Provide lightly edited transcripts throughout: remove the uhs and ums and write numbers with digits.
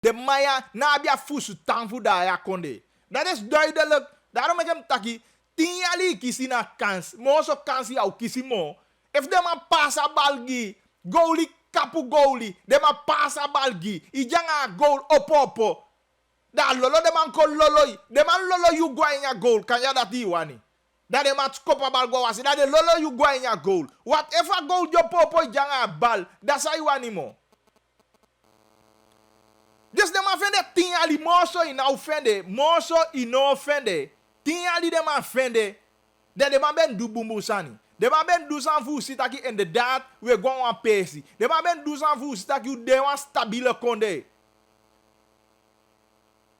De maya na abia fusu tanfu da ya konde. Dat is duidelijk. Daarom ik hem taki. 10 jaar kisi na kans. Mo so kans ya kisi mo. If de man passa balgi. Goalie kapu goalie. De man passa balgi. Ijanga goal opo. Da lolo de man ko lolo. De man lolo you go in your goal. Kan ya dat iwani. Dat de man skopa bal go wasi. Dat de lolo you go in your goal. Whatever goal yo popo ijanga bal. Dat sa iwani mo. Dus de man vende 10 ali moso in offende. Moso in offende. 10 ali de man vende. De man ben du bumbu sani. De man ben du san fu sitaki inderdaad we gewoon aan pesi. De man ben du san fu sitaki u de wan stabiele konde.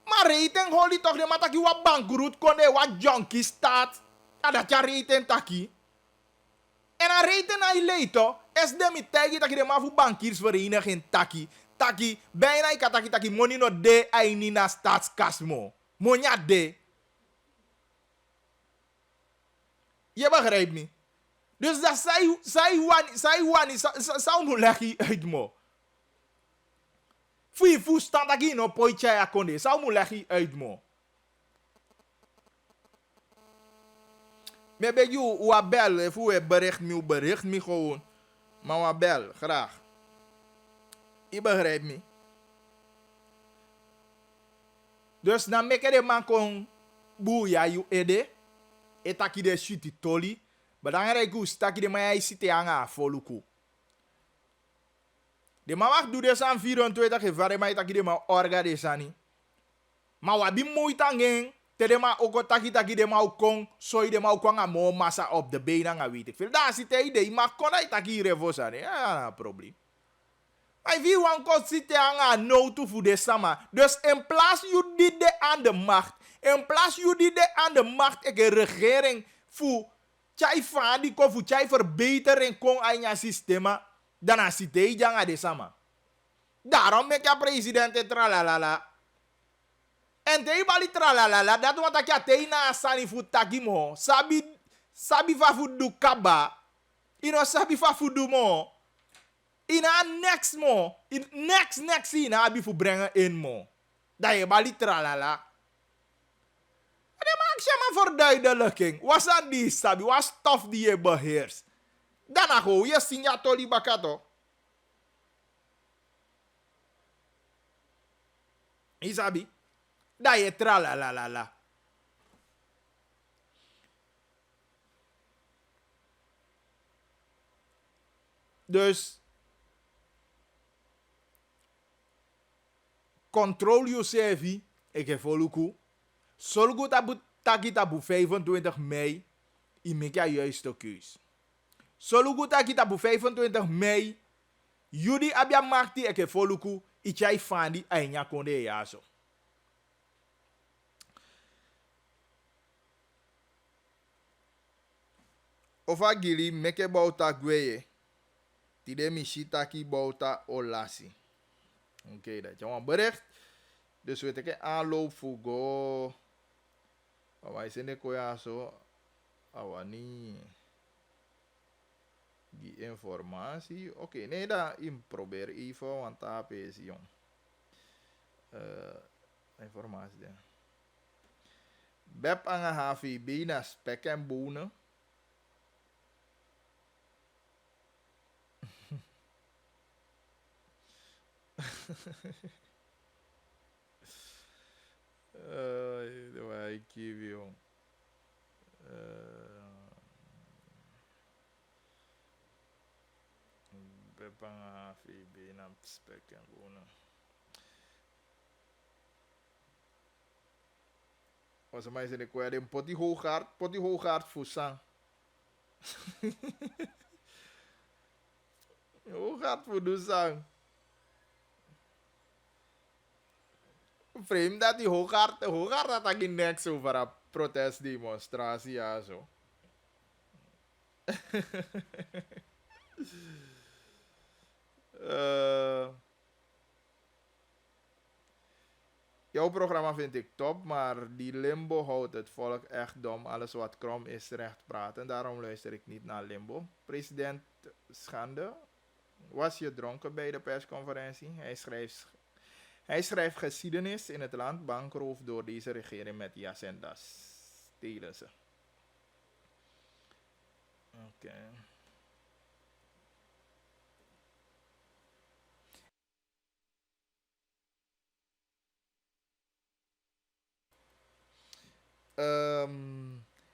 Maar rating holi toch de man taki wa bankroet konde wa junkie staat. Ja dat ja rating taki. En aan rating na ileto es de mi tegi taki de man fu bankiersvereniging taki. Taki, bijna ik taki money no de aini na staatskas mo. Monya de. Je begrijpt niet. Dus dat zij wani, zou moet leggen uit mo. Fui stand taki no poitje ya konde, zou moet leggen uit mo. Me ben je wabel, voor bericht me gewoon. Maar wabel, graag. Je begrijpt me. Dus dan meke de man kon boeia you ede. Etaki de shuti toli. Maar dan ga ik staki de man ya isite anga voluku. De man mag doen des aan 24 gevare maar etaki de man orga de sani. Maar wabi moeite ngeng. Te de man ook taki de man kon. Soi de man kon nga mo massa op de benen nga weet ik veel. Dan zit idee. Maar kon hij taki revosani. Ja, probleem. Maar wie wan kon zitten aan no toe voor de sama. Dus in plaats je dit de aan de macht. In plaats je dit de aan de macht. Ik een regering voor tjai van die kon voor tjai verbetering kon aan je systeem. Dan als zitten je aan de sama. Daarom ben ik president tralalala. En te bali tralalala. Dat wat ik te na sani voor takimo. Sabi fa voor du kaba. Ino sabi fa voor du mo. In a next mo. Next in a bi fu brengen in mo. Dat je bali tralala. En maak je maar verduidelijking. Was dat die sabi? Was stof die je beheerst? Dan go je signatoli bakato. Isabi. Dat je tralala. Dus control jezelf. Ik heb voluku. Solgo taki tabu 25 mei. I make a juiste keus. Solgo taki tabu 25 mei. Judi abia makti ik heb voluku. Ichai fandi ainya konde yaso. Ofa gili meke bauta gweye. Tide mishitaki bauta olasi. Oké, dat is een bericht. Dus weet ik aanloop voor go. Wij zijn de koya zo. Awani. Die informatie. Oké, nee, dat ik probeer even. Want daar is jong. Informatie. Bep aan een havi bijna spek en bonen. Ik geef jong. Bep aan een havi bijna spek en bonen. Als mij zijn ik weer een potty hoogaard voor sang. Hoogaard voor de sang. Vreemd dat die hoogaard dat ik in niks over een protestdemonstratie ja zo. Jouw programma vind ik top, maar die limbo houdt het volk echt dom. Alles wat krom is recht praten. Daarom luister ik niet naar limbo. President Schande, was je dronken bij de persconferentie? Hij schrijft geschiedenis in het land bankroof door deze regering met jas en das. Stelen ze. Oké.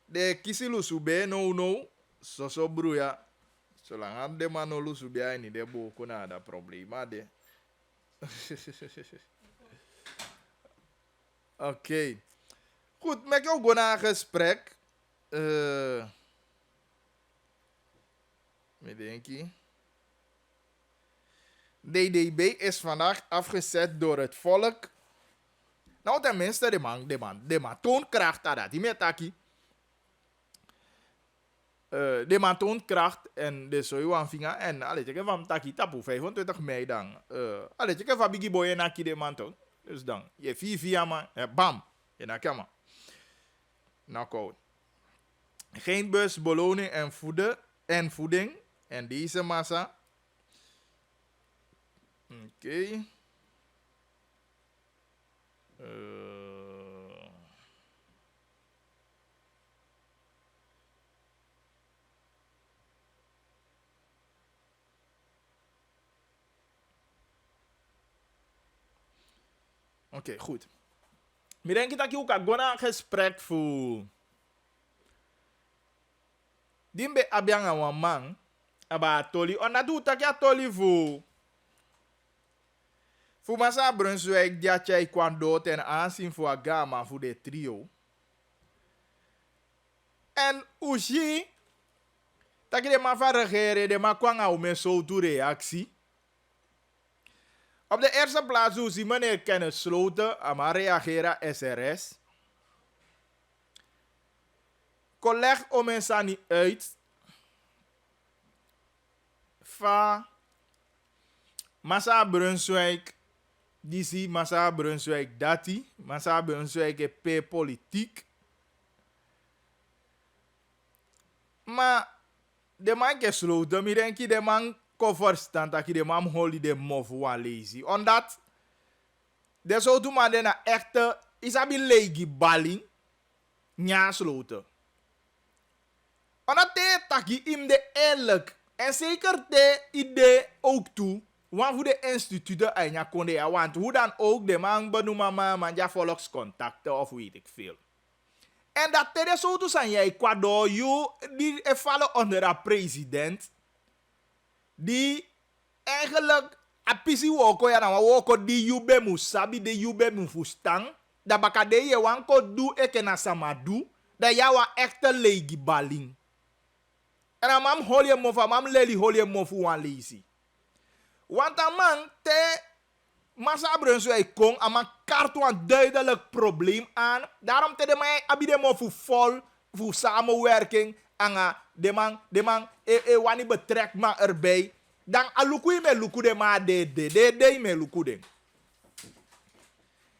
De kisilu sube no. So bruya. Zolang de man no lu sube ni de boku na da problema de. Oké. Goed, met jou gewoon een gesprek. Denk je. DDB is vandaag afgezet door het volk. Nou, tenminste, de man toont kracht aan dat. Die met taki. De man toont kracht en de sojuan vinger. En alle je van taki tapu 25 mei dan. Alle je van bigi boy en aki de man toont. Dus dan, je via man, bam, je na kama. Knockout. Geen bus, beloning en voeding. En deze massa. Oké. Oké, goed. Ik denk dat je ook een gesprek voor. Dimbe abianga wan man. Aba toli. On a doet dat je toli voor. Voor Massa Brunswijk, die had jij kwam ten aanzien voor Agama voor de trio. En Uji, dat je de man van regeren, de man kwam aan met zo'n reactie. Op de eerste plaats hoe ze meneer Kenneth Sloten, aan reageren SRS. Colleg om en sani uit. Van Massa Brunswijk. Die zie Massa Brunswijk dati. Massa Brunswijk is politiek. Maar de man is Sloten, ik denk de man kan verstaan dat de man holy de mof wan lazy. Omdat de zo doen maar de echte isabi legi baling nya Sloten. Omdat de taki im de eerlijk en zeker de idee ook toe. Want voor de instituten en ja kon de want hoe dan ook de man benoemen man ja volkscontacten of weet ik veel. En dat de zo toe zijn jij Ecuador you die vallen onder een president die eigenlijk a pisi woko ya na woko di yube musabi de yube mufustang da bakade ye wanko du eke na samadu da yawa echte legi baling. En a mam holie mofa mam leli holie mofu wan lazy. Want een man te Massa Brunswijk kon aan mijn kaart een duidelijk probleem aan. Daarom te de man abide mo vol voor samenwerking en de man wanneer betrekt maar erbij. Dan aluku me luku de ma de me luku de.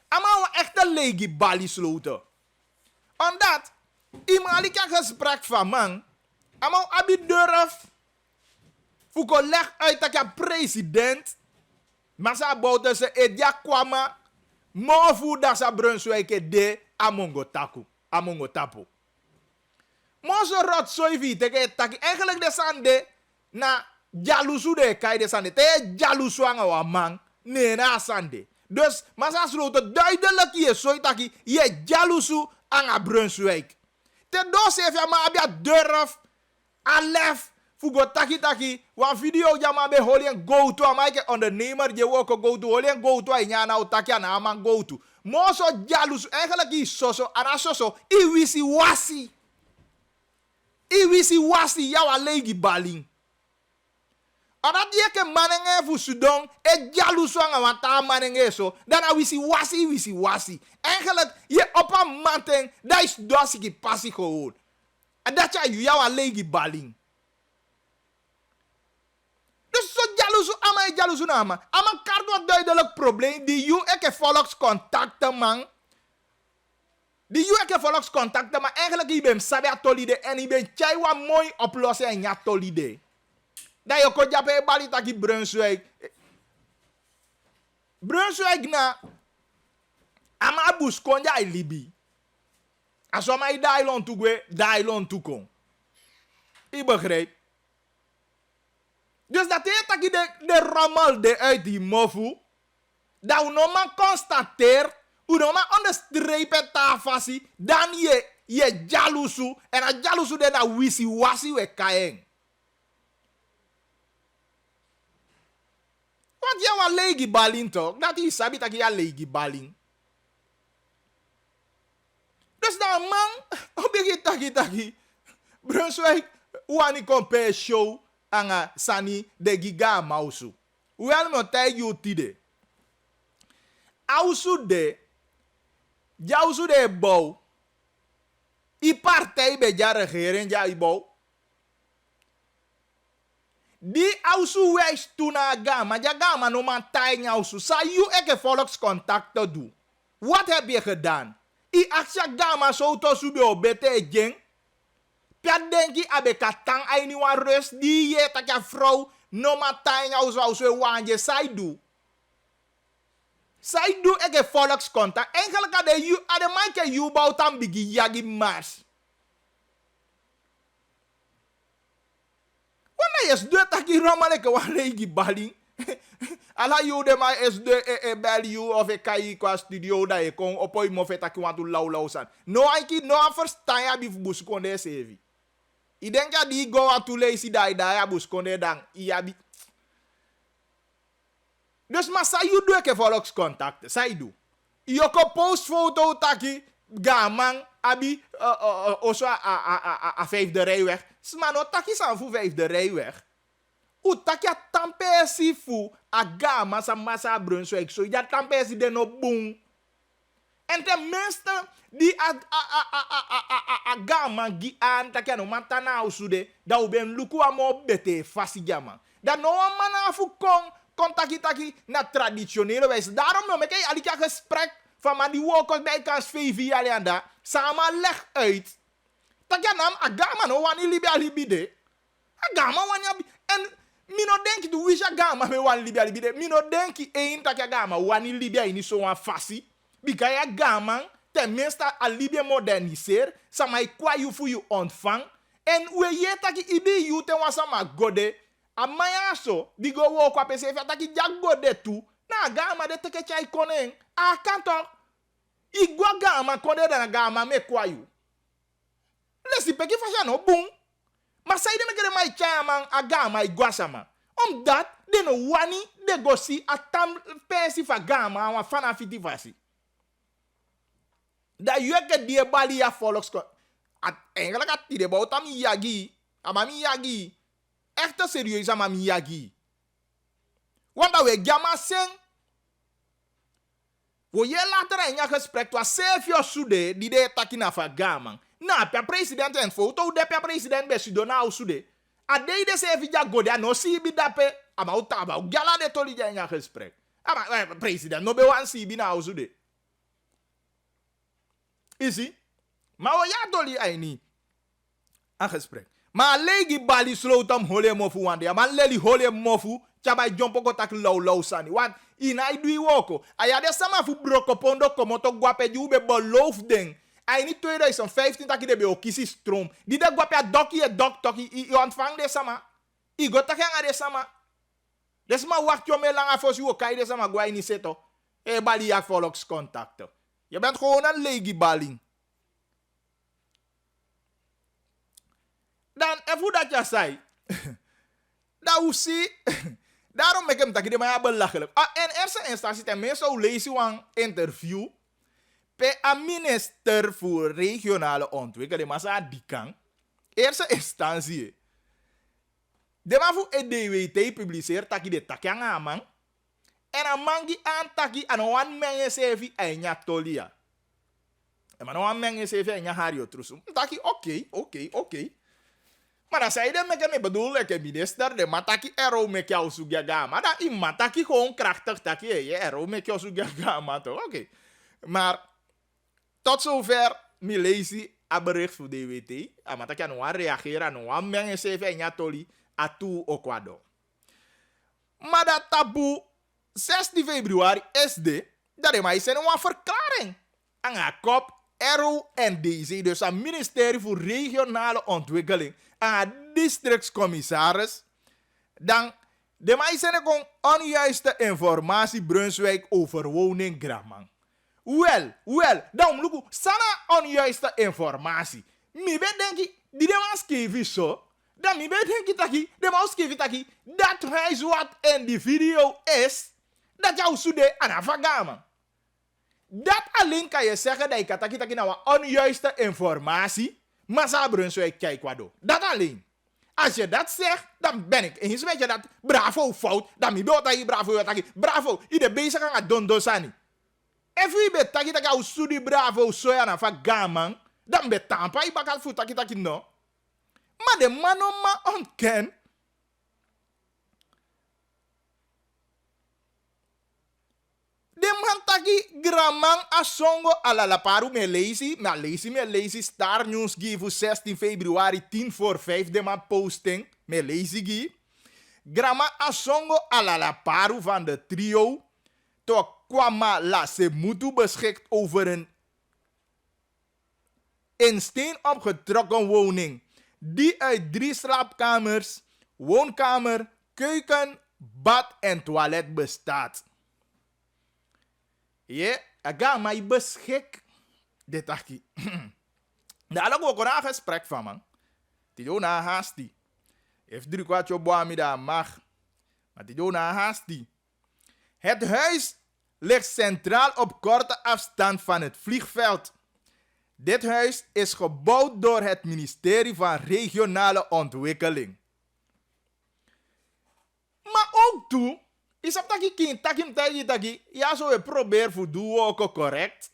Ama een echte legi bali sloten. Omdat iemand kan gesprek van man. Ama abi durf. Fuko leg uit dat je president. Massa Bouten se edia kwama. Mofu da sa Brunswijk de amongo taku. Amongo tapu. Mozo rot soivi teke taki. Eigenlijk de sande na jalusu de kai de sande. Te jalusu anga wa man. Nee na sande. Dus Massa Sloten duidelijk je soi taki. Je jalusu anga Brunswijk. Te dos heeft ja maar abia durf. Alef. Fugo taki wan video jama be holien go to amaike ondernemer je woko go to holien go to nya na utaki na ama go to moso jalus eigenlijk is soso ana soso iwisi wasi ya wa legi baling ona die ke manenge fu sudon e jalus anga wata manenge so dan a wisi wasi eigenlijk je op een manten da is dosiki passi gewoon en dat ja wa legi baling. Dus zo jaloezo ama jaloezo nama. Ama kardo duidelijk probleem. Die you eke volkscontacten man. Die you eke volkscontacten man. Eigenlijk je bent sabi atolide. En je bent chai wa mooi oplossen en ja tolide. Dat je kon japen bali taki Brunswijk. Brunswijk na ama buskonja ai libi. Asoma i dailon toegwe, dailon toekom. I begrijp. Dus dat heet dat de rommel de uit die mofu. Dat u no man constateert, u no man onderstrepen tafasi, dan je jalusu, en a jalusu de na wisi wasi we kaeng. Want je wa legi balin toch? Dat is sabi dat je legi balin. Dus dan man, obegi taki. Brunswijk, wani compare show anga sani de giga mausu. Wel mo tay you tide. Ausu de, jausu de bou. I partij be ja regering ja i bou. Die ausu wijs tuna gama, ja gama no man tay nyausu. Sa you eke volkscontacten doen. Wat heb je gedaan? I aksha gama so to sube obete jeng. Pia denki abe katang ai ni wan rust. Die je tak ya vrouw no man tay nyausu ausu wanje sai do. Zij doen ik een volkscontact. Eigenlijk had de manke you bouwt bigi yagi mars. Wanneer is de taki romaleke wanneer baling? Ala you de ma is de bel you of ik kai qua studio da je kon op een mofet taki want to lau san. No anki no an verstaan ya bif buskonde sevi. I denk ja die go aan to lazy da ya buskonde dan i abi. Dus maar zij doet ik volkscontact. Zij doet. Je kan postfoto taki gaman abi oso a vijfde rijweg. Maar no taki san voor vijfde rijweg. U taki a tampesi fu a gama sa massa Brunswijk. So ja tampesi de no boom. En tenminste die a gama gi an taki no mantana usude da u ben luku amo bete fasi gama. Da no man afu kon taki na traditionele wijze. Daarom heb ik al een gesprek van maar die woord bij kans VV alianda. Samen leg uit. Dat je naam agama no wani libi de. Agama wani en mino denki du wisha agama me wani libi de. Mino denki een dat je agama wani libi ini so wan fasi. Bika ya agama tenminste a libi moderniseer. Sama ikwa you fu you ontvang. En we je taki ibi you ten wasama gode. Amaya so, di go wo kwa pese fi ataki jagbo de tu, na gama de teke chai konen, a kanto, igwa gama konde da na gama me kwa yu. Lesi peki fasya no boom. Ma sa ide me kere mai chai man a gama igwa sama. Dat, de no wani, de go si atam pesi fa gama awa fana fiti fasi. Da yu eke die bali ya volksko. Eigenlijk at ide ba utami yagi, amami yagi. Echte serieus aan mijn yagi. Want dat we gamma zijn. Wo je later in je gesprek was safe your sude die de takina fa gaman. Na per president en foto de per president be sudona o sude. A de safe ja gode no si bi dape ama utaba o gala de toli ja in je gesprek. Ama president no be wan si bi na o sude. Isi? Maar wo ja toli ai ni. Een gesprek. Maar legi bali slotam hole mofu wande. Maar leli hole mofu. Chaba jompo ko tak low sani. Want ina idui woko. Ayade sama fu broko pondo komoto guape di ube beloofd ding. Ay ni 2015 taki de be okisi stroom. Di de guape a doki e dok toki. I ontvang de sama. I go tak yang ade sama. Desma wacht yo me lang afos yo kai de sama gwa ini seto. E bali yak volkscontacten. Je bent gewoon een legi baling. Dan, en hoe dat je zei, dat zie, daarom heb ik hem dat maar belachelijk. In eerste instantie, tenminste, lees je een interview bij een minister voor regionale ontwikkeling, maar ze die kan. Eerste instantie, de man voor EDWT publiceert dat je de takjang aan man, en een man die aan takje aan een menge sevi en ja tolia. En maar een menge sevi en ja hario trusum. Takje, oké. Maar dan zei hij, ik bedoel, ik minister, de mataki ero met jou zoekja gama. Dan in mataki gewoon krachtig, takje, je ero met jou zoekja gama, toch? Oké. Maar, tot zover, mi lazy, a bericht voor DWT. A mataki aan wan reageren, aan wan mengen CV en jatoli, a tu okwado. Maar dat taboe, 16 februari is de dat de mij zijn een verklaring aan haar kop RONDC, dus aan het ministerie voor regionale ontwikkeling, aan haar districtscommissaris, dan de mij zijn gewoon onjuiste informatie Brunswijk over woning Gramang. Wel, dan moet ik sana onjuiste informatie. Mi ben denk ik, die de man schreef zo, dan mi ben denk ik taki, de man schreef taki, dat huis wat in die video is, dat jou sude aan afagaman. Dat alleen kan je zeggen dat je taki nou onjuiste informatie, maar sa Brunswijk kijk wat do. Dat alleen. Als je dat zegt, dan ben ik eens met je dat bravo fout, dan mi ben dat je bravo taki, bravo, ieder bezig aan het don dosani. En wie bet taki au sudi bravo soya na fagaman, dan bet tampa i bakal fu taki no. Maar de manoma ontken. De man taki Gramang asongo ala la paru me lazy Star News gi voor 16 februari 10:45 de man posting me lazy gi. Gramang asongo ala la paru van de trio to kwama la se mutu beschikt over een in steen opgetrokken woning die uit 3 slaapkamers, woonkamer, keuken, bad en toilet bestaat. Je, aga mij beschik. Dit aki. Daar had ik ook een gesprek van, man. Die doen na haasti. Heeft 3 kwartje boami daar mag. Maar die doen na haasti. Het huis ligt centraal op korte afstand van het vliegveld. Dit huis is gebouwd door het ministerie van Regionale Ontwikkeling. Maar ook toe, is op taki, ja zo we probeer voor doen ook correct.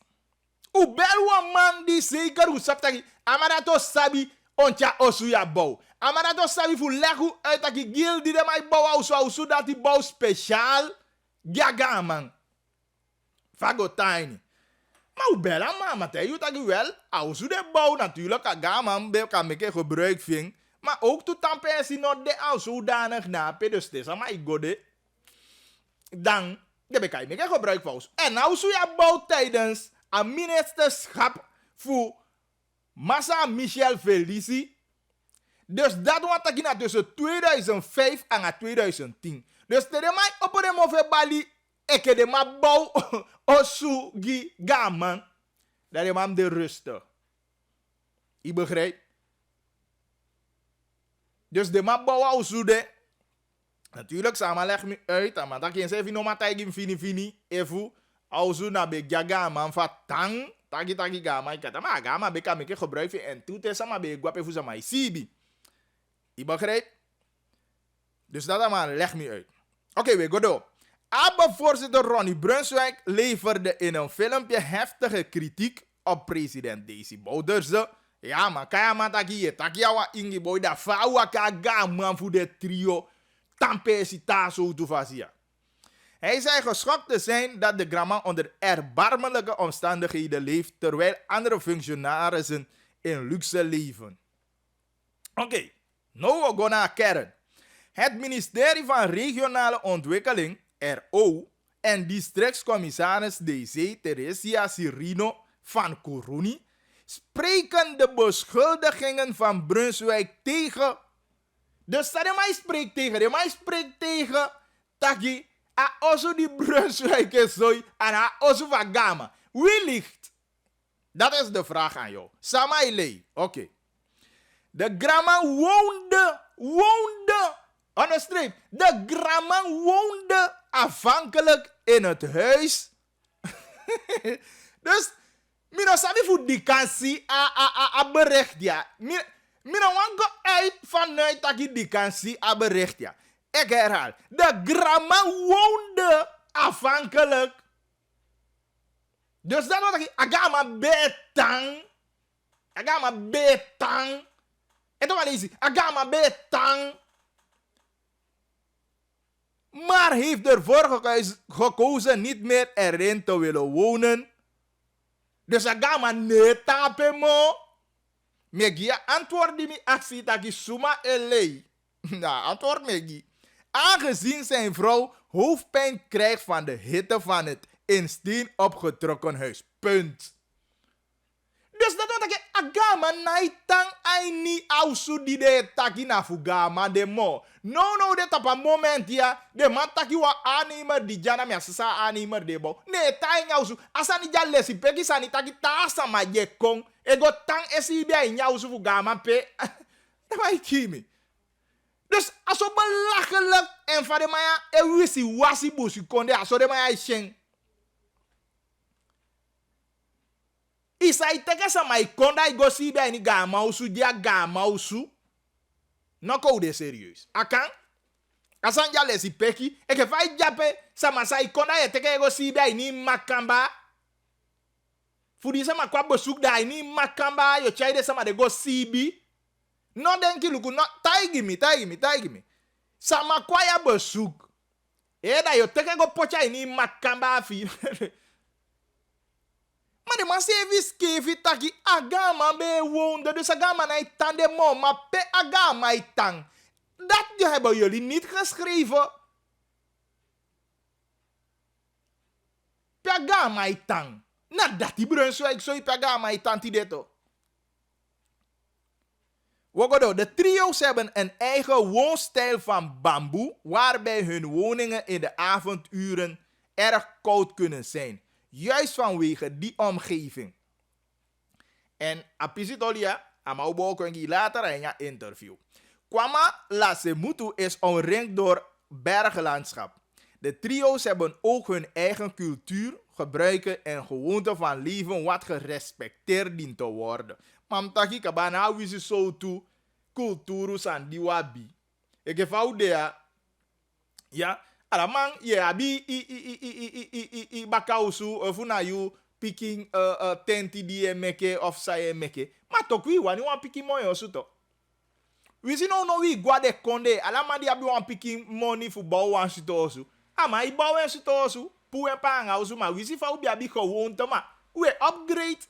U bel een man die zeker hoe sap taki, amarato sabi ontja osuya bouw. Amarato sabi voor leggen uit taki gil die de mij bouw zo dat die bouw speciaal gaga man. Fago tiny. Maar hoe bellen man, maar je dat wel, als je de bouw natuurlijk, aga man, kan ik gebruik vinden. Maar ook tot dan pensie nog de als zodanig na, dus het is aan mij gode. Dan, kan ik gebruik van. En als je bouw tijdens een ministerschap voor Massa Michel Felici. Dus dat wat ik na tussen 2005 en 2010. Dus tegen mij op een moment bali. Ik heb de ma bouw osu gi gaman. Dat je man de rusten. Je begrijpt? Dus de ma bouw osu de. Natuurlijk, samen leg me uit. Maar dat je zegt, no ma taigi fini. Efu, osu na be gaman van tang. Tagi gaman. Ik had maar gaman be kan ik gebruiken. En toen te sama be guape fu sama isibi. Je begrijpt? Dus dat maar leg me uit. Oké, we go door. ABBA-voorzitter Ronnie Brunswijk leverde in een filmpje heftige kritiek op president Desi Bouterse. Ja, maar kaya mataki takiawa ingi boy da fawa kaga man voor de trio tampesita zo toefasia. Hij zei geschokt te zijn dat de Gramang onder erbarmelijke omstandigheden leeft, terwijl andere functionarissen in luxe leven. Oké, nou we gaan naar kern. Het ministerie van Regionale Ontwikkeling RO en districtscommissaris DC Teresia Cirino van Kuruni spreken de beschuldigingen van Brunswijk tegen. Dus dat mij spreekt tegen. De mij spreekt tegen Taki a osu die Brunswijk is zo en a osu van Gama. Wie ligt? Dat is de vraag aan jou. Samailei. Oké. De Gramang woonde on de streep. De Gramang woonde afhankelijk in het huis. Dus, mina sabi voor die kansie a bericht ja. Mina wango uit vanuit dat die kansie a bericht ja. Ik herhaal. De Gramang woonde afhankelijk. Dus dat wat ik agama betang. Agama betang. En toen was het agama betang. Maar heeft ervoor gekozen niet meer erin te willen wonen. Dus agama netape mo. Megia antwoord die mi actie dat is suma elei. Nou, antwoord Megi. Aangezien zijn vrouw hoofdpijn krijgt van de hitte van het in steen opgetrokken huis. Punt. Dus dat wat ik agama naitang aini ausu di de taki na fugama de mo. No de tapa moment ya de man taki wa animer di jana mi asasa animer de bo. Ne tai ausu asani ja lesi peki sani taki ta sama je kong ego tang esi bia ausu fugama pe. Dat wa ikimi. Dus aso belachelijk en van de maya ewisi wasi busi konde aso de maya shen. Isa iteke sa mai konda i gosi bia ni gama usu dia gama usu. No ko de serieus. Akan asan ja lesi peki e ke fai jape sa masai konda e teke gosi bia ni makamba. Fudi sama kwa bosuk da ni makamba yo chaide sama de gosi bi. No denki luku no taigi mi. Sama kwa ya bosuk. E da yo teke go pocha ni makamba afi. Maar de man service kevi taki agama be wonde. Dus agama na itang de mo. Maar pe agama itang. Dat hebben jullie niet geschreven. Pe agama itang. Na dat die Brunswijk zo pe agama itang ti deto. Wogodo, de trio's hebben een eigen woonstijl van bamboe. Waarbij hun woningen in de avonduren erg koud kunnen zijn. Juist vanwege die omgeving. En apisitolia, amaubo kongi later in je interview. Kwama La Semutu is omringd door berglandschap. De trio's hebben ook hun eigen cultuur, gebruiken en gewoonten van leven wat gerespecteerd dient te worden. Mamtaki kabana wisi so tu kulturu san diwabi. Ik heb oudea, ja. Alamang ye abi i bakausu funa you picking tenti die meke of saye meke. Ma tokwi wani wan picking moyo suto. We see no we gwa de konde alama di abi wan picking money for bow wan suto osu. Ama I bow wan suto osu pu en panga osu ma we see fa ubi abi gewoon te ma. We upgrade.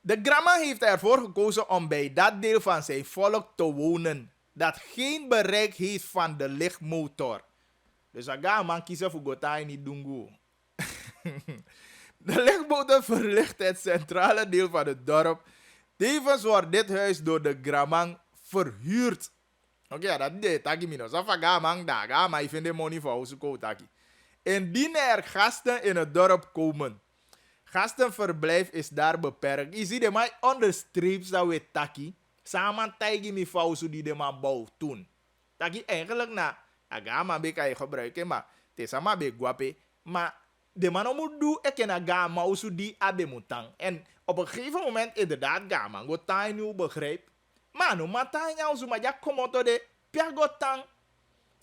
De Gramma heeft ervoor gekozen om bij dat deel van zijn volk te wonen dat geen bereik heeft van de lichtmotor. Dus aga man kiezen voor gotai niet dungu. De lichtmotor verlicht het centrale deel van het dorp. Tevens wordt dit huis door de Gramang verhuurd. Oké, dat deed taki mino. Zafaga man daga, maar ik vind de money voor ons taki. Indien er gasten in het dorp komen. Gastenverblijf is daar beperkt. Je ziet de mij onderstreept dat we taki. Samen taigi mi fausu die de man bouw toen. Taki eigenlijk na agama be kan je gebruiken, maar te sama be guape. Maar de man moet doen eken agama usu die abe mutang. En op een gegeven moment inderdaad gama go tang nu begrijp. Maar no matang ya usu maar ja komoto de pia go tang.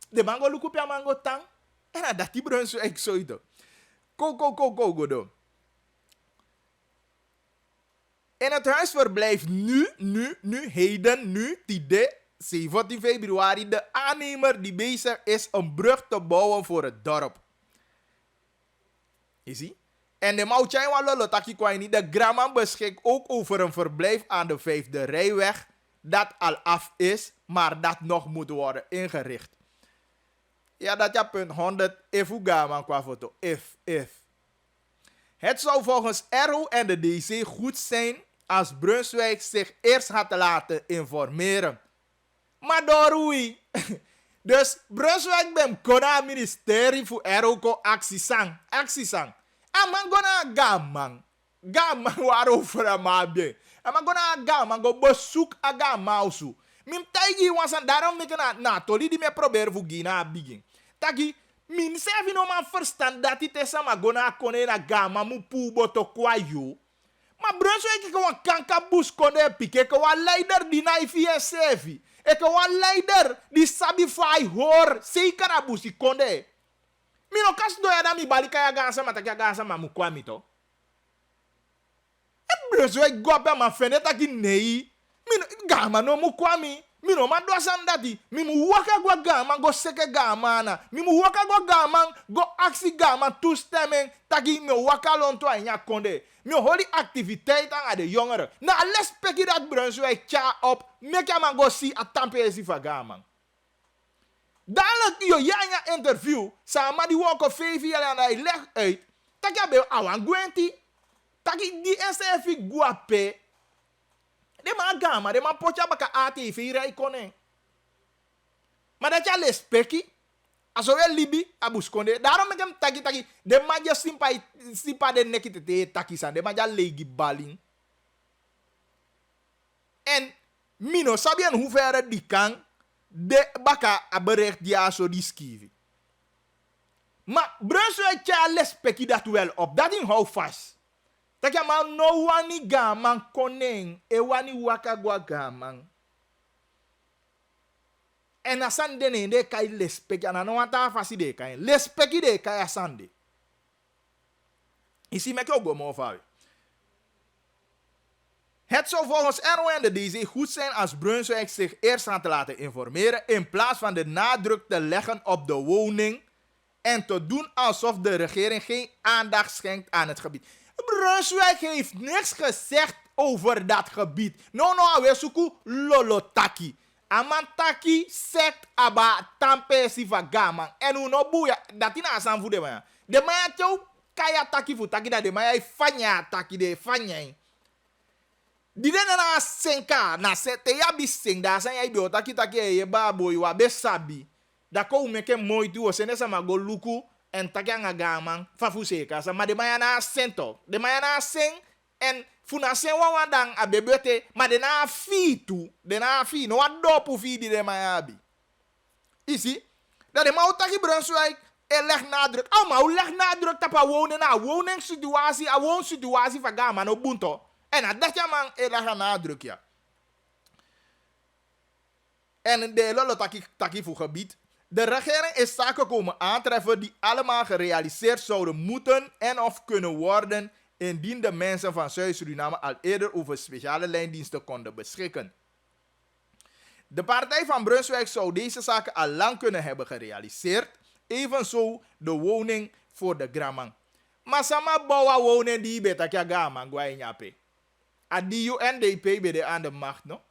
De man go luku pia man go tang. En dat die brunsu ek zoido. Go do. In het huisverblijf nu, tide, 17 februari, de aannemer die bezig is een brug te bouwen voor het dorp. Je ziet? En de Mauchai Walolo Takikwaini, de Gramman beschikt ook over een verblijf aan de 5e rijweg, dat al af is, maar dat nog moet worden ingericht. Ja, dat ja punt 100, Efugaman qua foto, if. Het zou volgens RO en de DC goed zijn als Brunswijk zich eerst had laten informeren. Maar door wie? Dus Brunswijk ben kona ministerie voor RO actiesang. Aman gona gamang. Gamang waarover amabe. Aman gona gamang go bezoek agamausu. Mim taigi wansan daarom ik na toli di me probeer voor gina bigin. Taki min sevi no man verstand dat it is sama gona kone na gama mu pu boto kwayo. Ma Brunswijk ik wan kanka bus kone pike ke wan leider di na ifi en sevi. Ik wan leider di sabi fai hor zeker abusi kone. Mino kas do ya da mi balika ya gansa mataki ya gansa ma mu kwami to. E Brunswijk gobe ma feneta ki nei. Mino gama no mu kwami. Mino ma do sandati. Mimu waka go gama go seke gama na. Mimu waka go gama go aksi gama toestemming. Taki mi waka lonto a nya konde. Mi holi activiteiten aan de jongeren. Na les peki dat Brunswijk tja op. Mek ya man go si a tampe esi fa gama. Dadelijk, je ja interview, sama die walk of 5 jaar en hij legt uit, dat je bij awan gwenti, dat je die SFI guape, de man gama, de man potja baka ATV rij konen. Maar dat je respecti, als we libi, abuskonde, daarom ik hem taki, de man je simpa de nekite te taki san, de man je legi baling. En mino sabien hoe ver die kan, de baka a bericht die aso die skivi. Maar Brunswijk ja respecti dat wel op, dat in hou vast. Dat je maar no wani gaman koning, e wani wakagwa gaman. En asande ne de kai respecti, en nou anta fasi de kai, respecti de kai asande. Isi mek ook wel mooi. Het zou volgens Erwin en de DC goed zijn als Brunswijk zich eerst aan te laten informeren in plaats van de nadruk te leggen op de woning en te doen alsof de regering geen aandacht schenkt aan het gebied. Brunswijk heeft niks gezegd over dat gebied. No, awesuku lolotaki. Amantaki sekt aba tampesi vagaman. En uno buya, dat ina asan fu de maya. De maya tjou kaya taki fu taki da de maya fanya taki de fanya. Die dene na senka, na sete ya bi seng, da san ya ibi taki ye baboy wa be sabi. Da ko meke mooi tu, o sene sa mago luku, en taki anga gaman, fafu seka. Sa ma de maya na sento. De maya na seng, en funa sen wawandang a bebete, ma de na fi tu, de na fi, no adopu fi di de maya abi. Isi, da de ma utaki Brunswijk, leg nadruk. Maar hoe leg nadruk tapa wonen na woningssituatie, a woonsituatie van gama no bunto. En dat je man leg nadruk ja. En de lolo taki voor gebied. De regering is zaken komen aantreffen die allemaal gerealiseerd zouden moeten en of kunnen worden indien de mensen van Zuid-Suriname al eerder over speciale lijndiensten konden beschikken. De partij van Brunswijk zou deze zaken al lang kunnen hebben gerealiseerd, evenzo de woning voor de Gramang. Maar sama bawa wonen die beta kya Gramang gwa nyape. Adi UNDP bede aan de macht, no?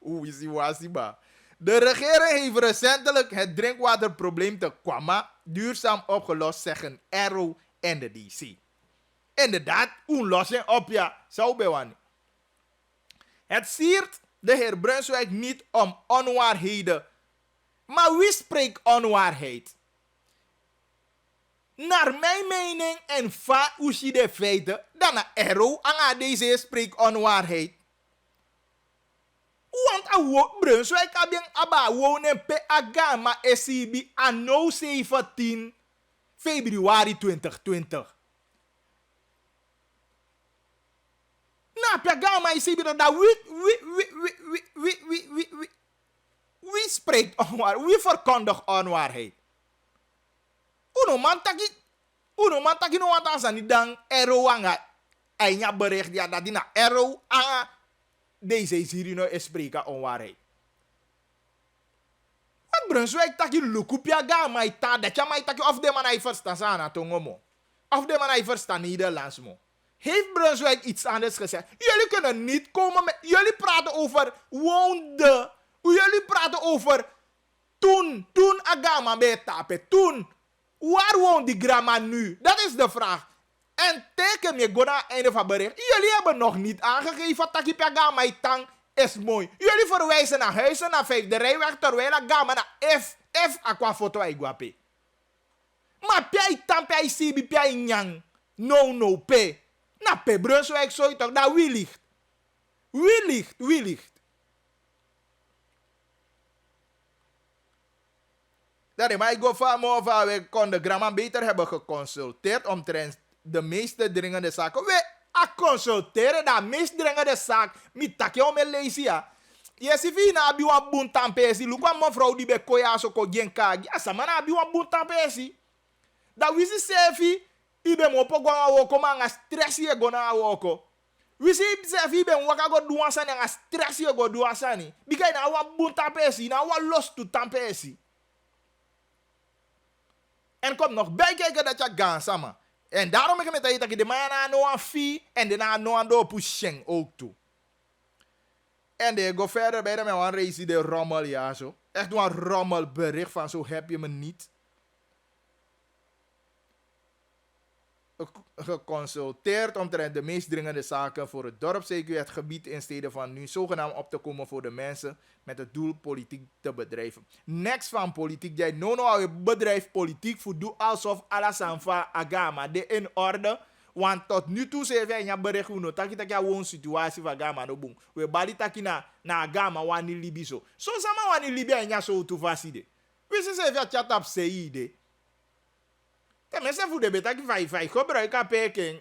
Oeh, is die wasiba. De regering heeft recentelijk het drinkwaterprobleem te Kwama duurzaam opgelost, zeggen Arrow en de DC. Inderdaad, lossen op ja, zou bewani. Het siert de heer Brunswijk niet om onwaarheden. Maar wie spreekt onwaarheid? Naar mijn mening en van Ushi de feiten, dan Arrow aan deze spreekt onwaarheid. Want Brunswijk abien aba wonen pe agama SCB anno 17 februari 2020. Na pe agama SCB dat wie spreekt onwaarheid? Wie verkondigt onwaarheid? Uno man taki no wat aan niet dan ero anga enya bericht ja dat die na ero anga deze hier no spreken onwaarheid. Wat Brunswijk taki lukupia ga mai ta dat ja mai taki of de man hij verstaan sana tongomo. Of de man hij verstaan Nederlands mo. Heeft Brunswijk iets anders gezegd? Jullie kunnen niet komen met jullie praten over woonde. Jullie praten over toen agama bij tape toen. Waar woont die grandma nu? Dat is de vraag. En teken me gona einde van bericht. Jullie hebben nog niet aangegeven dat die gama tang is mooi. Jullie verwijzen naar huizen, naar 5e rijweg, terwijl ik gama naar F aqua foto iguape. Maar pjai tang pjai sibi pjai nyang. No pe. Na pe Brunswijk zo toch, dat wie ligt? Wie ligt? Dat maar ik go van me we kon de grandma beter hebben geconsulteerd omtrent de meeste dringende zaken. We consulteren de meest dringende zaak. Met takje om een lezen. Je ziet wie na biwa buntampesi. Lukwa mevrouw die bij koya so ko genkagi. Asa mana biwa buntampesi. Dat wisi sefi ibe mo po gwa woko manga stress ye gona woko. Wisi sefi ibe waka go duwansani nga stress ye go duwansani. Bikai na wa buntampesi na wa lost to tampesi. En kom nog bijkijken dat je gaan samen. En daarom ik met dat je de man aan no aan fee en de na no aan do pushing ook toe. En de go verder bij de met een race de rommel, ja zo. Echt een rommelbericht van zo heb je me niet. Geconsulteerd omtrent de meest dringende zaken voor het dorp, CQ het gebied in steden van nu zogenaamd op te komen voor de mensen met het doel politiek te bedrijven. Next van politiek, jij no bedrijf politiek voor doe alsof alles aanva agama de in orde. Want tot nu toe se wij ja bericht uno taki taki a won situatie van agama no boom. We bali taki na agama wani libi so. So sama wani libi anya so tu faside. We se via chat up sei de. Mensen voor de beta die vijf gebruiken peken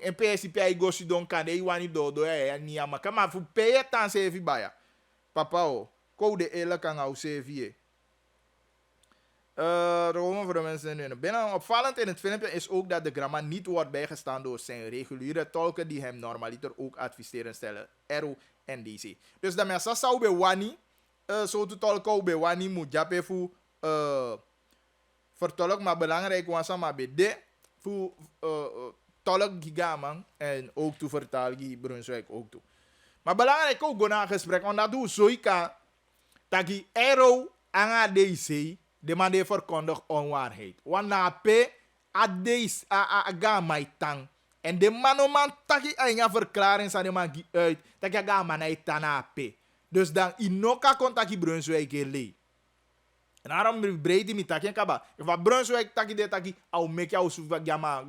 en PSP gosi don kan de wani do ya ni amaka maar voor pay tan se baya. Papa o, code ele kan au se voor de mensen binnen opvallend in het filmpje is ook dat de gramma niet wordt bijgestaan door zijn reguliere tolken die hem normaliter ook adviseren stellen. RO en DC. Dus de mensen zou bij wani zo te tolken bij wani moet jape voor vertolk maar belangrijk was maar bij de voor tolk gigaman en ook toe vertaal gi Brunswijk ook toe. Maar belangrijk ook gewoon een gesprek omdat doe zoika dat RO aan DC de man die verkondigt onwaarheid. Want na pe adeis aga mai tang. En de man taki anya verklaring sa de man uit dat aga man ai tana pe. Dus dan inoka kontaki Brunswijk le. En daarom breedi mi taki kaba. If Brunswijk taki de taki au make jou suva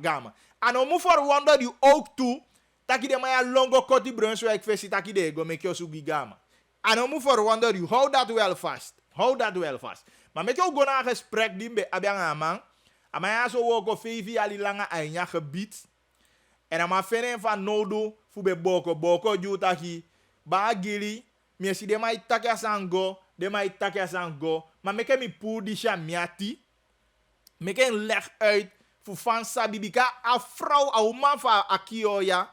gama. En om voor wonder die ook toe taki de maya longo koti Brunswijk fesi taki de go make jou sugi gama. En om voor wonder you hold that well fast. Hold that well fast. Maar met jou gewoon een gesprek die bij Abiang Amang. En mij zo ook op VV alilange anya gebied. En dan maar vinden van nodo voor bij boko jutaki. Bagili. Mensen die mij takja sango. De mij takja sango. Maar meke mi poer die shamiati. Meke een leg uit. Voor van sabibika. A vrouw a man van akioya.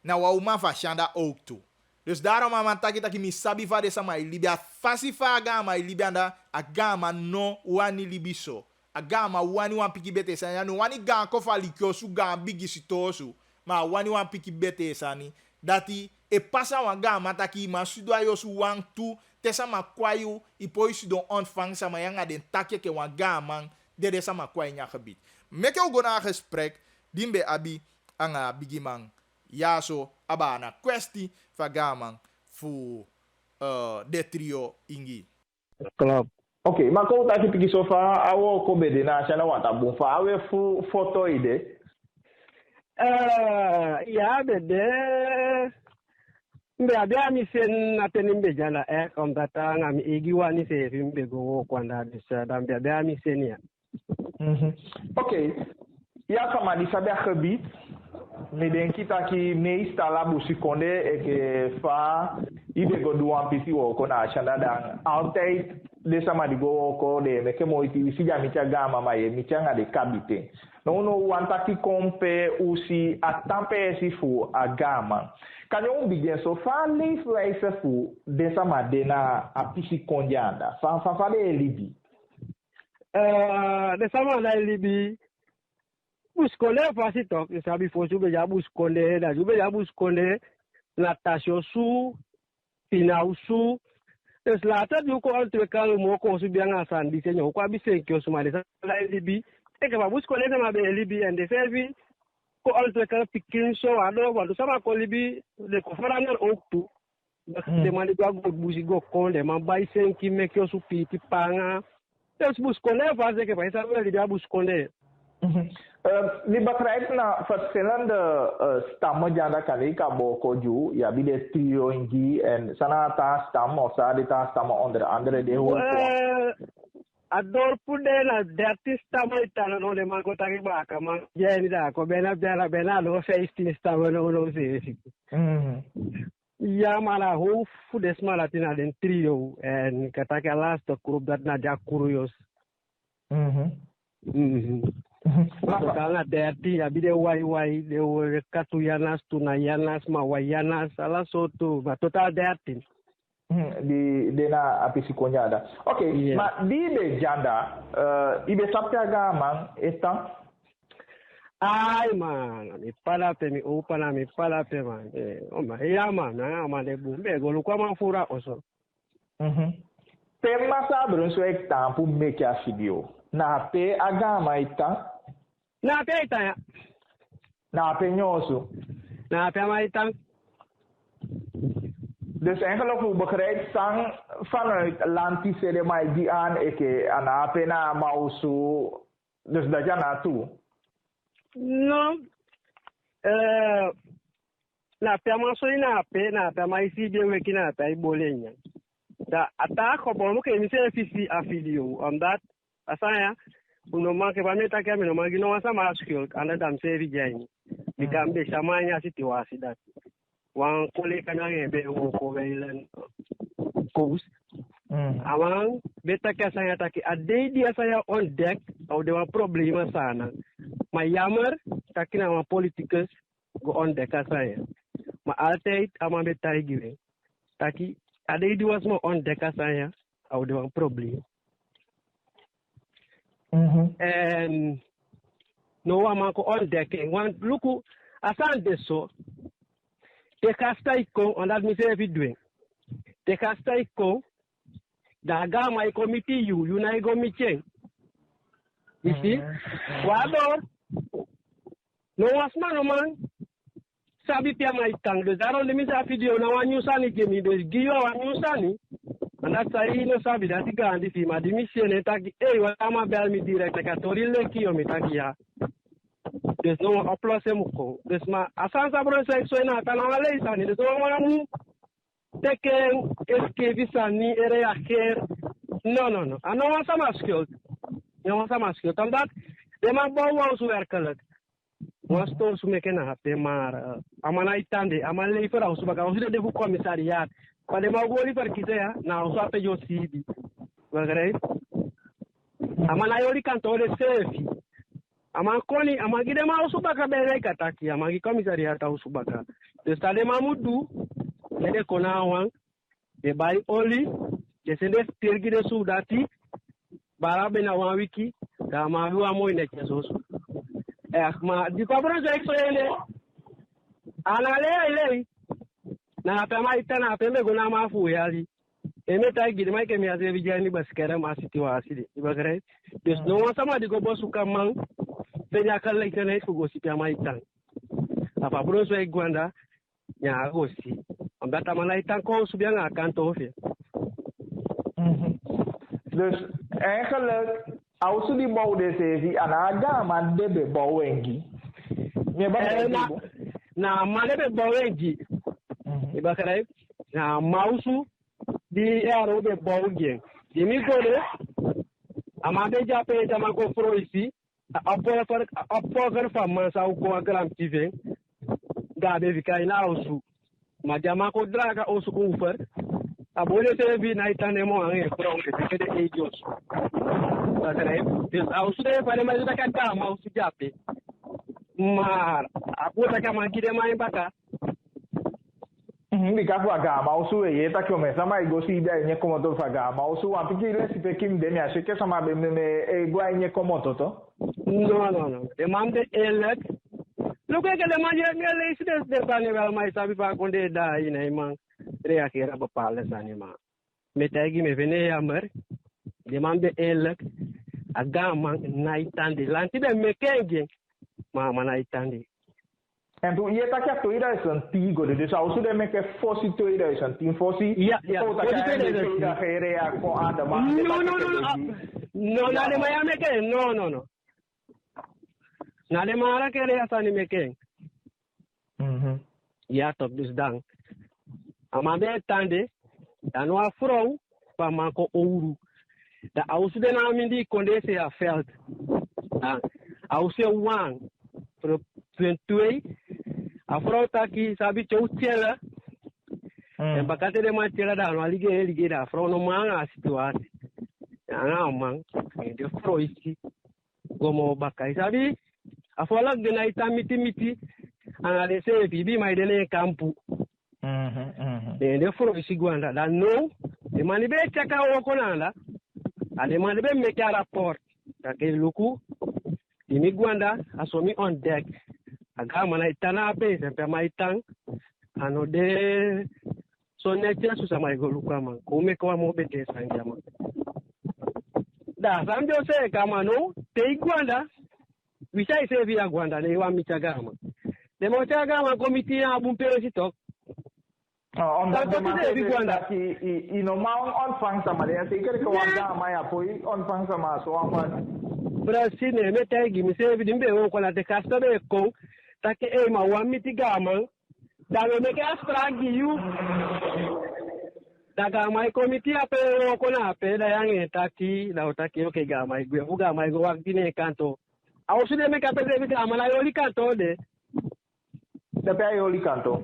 Nou a man van shanda ook toe. Dus daarom aan taki mi sabi va de sama Libya fasifa agama Libya da agama no wani libiso agama wani wan piki bete sani no wani gan ko fa likyo su gan bigi sitosu ma wani wan piki bete sani dati e pasa wan gama taki ma sudo ayo su wan tu te sama kwayo ipo isu don ontvang sama yanga den takje ke wan gama de sama kwai nya gebied meke o gona gesprek dimbe abi anga bigimang yaso aba na kwesti vagaman voor de trio ingi. Klopt. Oké, maar kau tak pergi sofa awak kau beda na sana wata bung fa awe foto ide. Ja, bede. Mbe abia mi sen ateni mbe jala kom data ngami egiwa ni se mbe go kwanda bisa dan mbe abia mi sen ya. Oké. Ja, kama di sabia gebied. Me denk kita ki meestal la busikonde que fa ibe go duan pisi wo kona chanda dan altijd de sama di go ko de me ke moiti si ja micha gama ma ye micha nga de kabite no wanta ki kompe usi atampe si fu agama kanyo bigien so fa leaf rice fu de sama de na apisi konjanda fa de libi de sama la libi buscole fasi tok isabi fosu be ya buscole da jube ya buscole natasio su pinau su es lata du ko entre kalo mo ko su bianga san bi senyo ko abi senkyo su male la libi e ka buscole na be libi and the servi ko entre kalo pikin so ado wadu sama ko libi de ko faranger oktu de mali go busi go kon de man bai senki mekyo su pipi panga es buscole fasi ke pa isa libi ya buscole. Ni begrijpt na verschillende stammen janda kali kabo koju ya bide trio ingi en sana ta stam of sa de ta stammen onder andere de hoor ador pude na 30 stammen italo no de man ko taki ba kama jeni da ko bena lo 16 stammen no se ya mala ho fudes mala tina den trio en kataka last group dat na jakurios Kanga derti ya bide wai de katuyanas tunayanas mawayanas ala soto ma total derti di na apisi konyada. Oke, yeah. Ma di de janda ibe sapya gamang eta Ai, man, mi palape, mi upana, mi palape, man. Oh, man, yeah, man, man, de boom, be, go look man fura also. Pe masa brunso ek tampu make a video. Na pe agama ita. Na pe ita, Na pe nyoso. na pe ma ita. Dus eigenlijk hoe begrijpt sang vanuit landtisere mij die aan ik aan apena mausu. Dus dat je naartoe. No. Na pe ma so na pe ma isi bi weki na pe bolenya. Da ata ko bo mo ke mi se fisi a video omdat asaya uno ma ke ba meta ke mi no ma gino wasa ma skill anda dam se vi jani. Bikambe shamanya siti wasi dat. Wan kole kana be ko veilan kous. Awang beta ke saya taki ade dia saya on deck au de problema sana. Ma jammer taki na ma politicus go on deck saya. Ma altijd ama beta giwe. Taki ade di was mo on deck saya au de problem. And no ama ko on deck wan luku asan deso. Te kasta iko on that me say video. Te kasta iko da gama iko miti you na iko michen. You see? Wador no was man sabi pia mai tang de zaro le mi sa video na wan nyusani ke mi de giyo wan nyusani. And that's why no sabi that ga andi fi ma di mission ta ki e wa ama bel mi direct ka tori le ki o mi ta ki ya. There's no applause muko. There's ma asansa bro say so na ta na wale isani. There's no one teken escape isani ere aker. No. Ano want some skill. You want some skill. And that they ma bo wa su werkelijk. Was to su mekena hape maar amana itande amale ifera usu baka usu de bu commissariat. Pa de ma go li per kisea na usu ape yo sibi. Wagare. Amana yori kantore sefi. Amakoni amagide ma usubaka bere kataki amagi commissariat usubaka. De stade mamudu nede kona wan de bai oli de sende tirgide sudati barabe na wan wiki da ma huwa mo ine kesosu. Ma di kabro exo ele anale na pema itana pembe gona ma fu yali. Eme ta gide mai ke mi ase bijani baskara ma siti wa aside. Ibagare. Des no wan sama di go bosu kamang Penya kala itana itu gosi pia maitan. Apa bro so egwanda nya gosi. Ambata malaitan ko subiang akan tofe. Dus eigenlijk als die bouwde sevi anaga man debe bouwengi. Me ba na malebe bouwengi. Ibakare na mausu di ero be bouwengi. Dimi gole amade jape jama ko froisi apor fama sa ko agram tive gabe vikai na osu majama ko draga osu ufer abole tv na itane mo ang from ke de ejos takare this osu de pare ma da kanta ma osu jape mar apo ta kama kide mai baka Bikafu agama osu ye ta kome sama igosi ida nye komoto fagama osu apiki ile sipekim de mi asheke sama be me egwa nye komoto to. No. The man de elek. Look at the man ye le isi de bani wel mai sabi pa konde da ina imang reakira ba pales anima. Metagi me vene yamer. The man de elek agama naitandi lanti de mekenge. Mama naitandi. En toen je dat je 2010 go dus als je met een fossie 2010 fossie ja dat je geen reactie voor aan de man no na de maya meke no na de mara ke reactie ni meke ja top dus dan amabe tande dan wa vrouw van mako ouru da aus de na mindi kondese a veld aus je wang pro 22 afro taki sabi chouchela bakate de machela da no lige da afro no manga situasi ana mang de froisi gomo bakai sabi afola de na miti ana de se bibi mai de le campu de froisi gwanda da no de mani be chaka wo konanda ade mani be meka rapport take luku Ini Gwanda, asomi on deck. Aga mana itana ape, sempe ma itang. Ano de so netia susama igolu kama. Kume kwa mo bete sanjama. Da samjo se kama no, te Gwanda. Wisa ise via Gwanda ne wa michagama. De mo chagama komiti ya bumpero sitok. Omdat de man normaal ontvang sama dia zeker kawan maar ja voor ontvang sama so aan. Brasine me tagi mi se vidimbe won kola te kasta be ko take e ma wa mitigama da me ke astragi yu daga mai komiti ape ko na ape da yang taki da utaki oke ga mai gwe uga mai go wakti ne kanto au sude me ka pe de ga mala yoli kanto de pe yoli kanto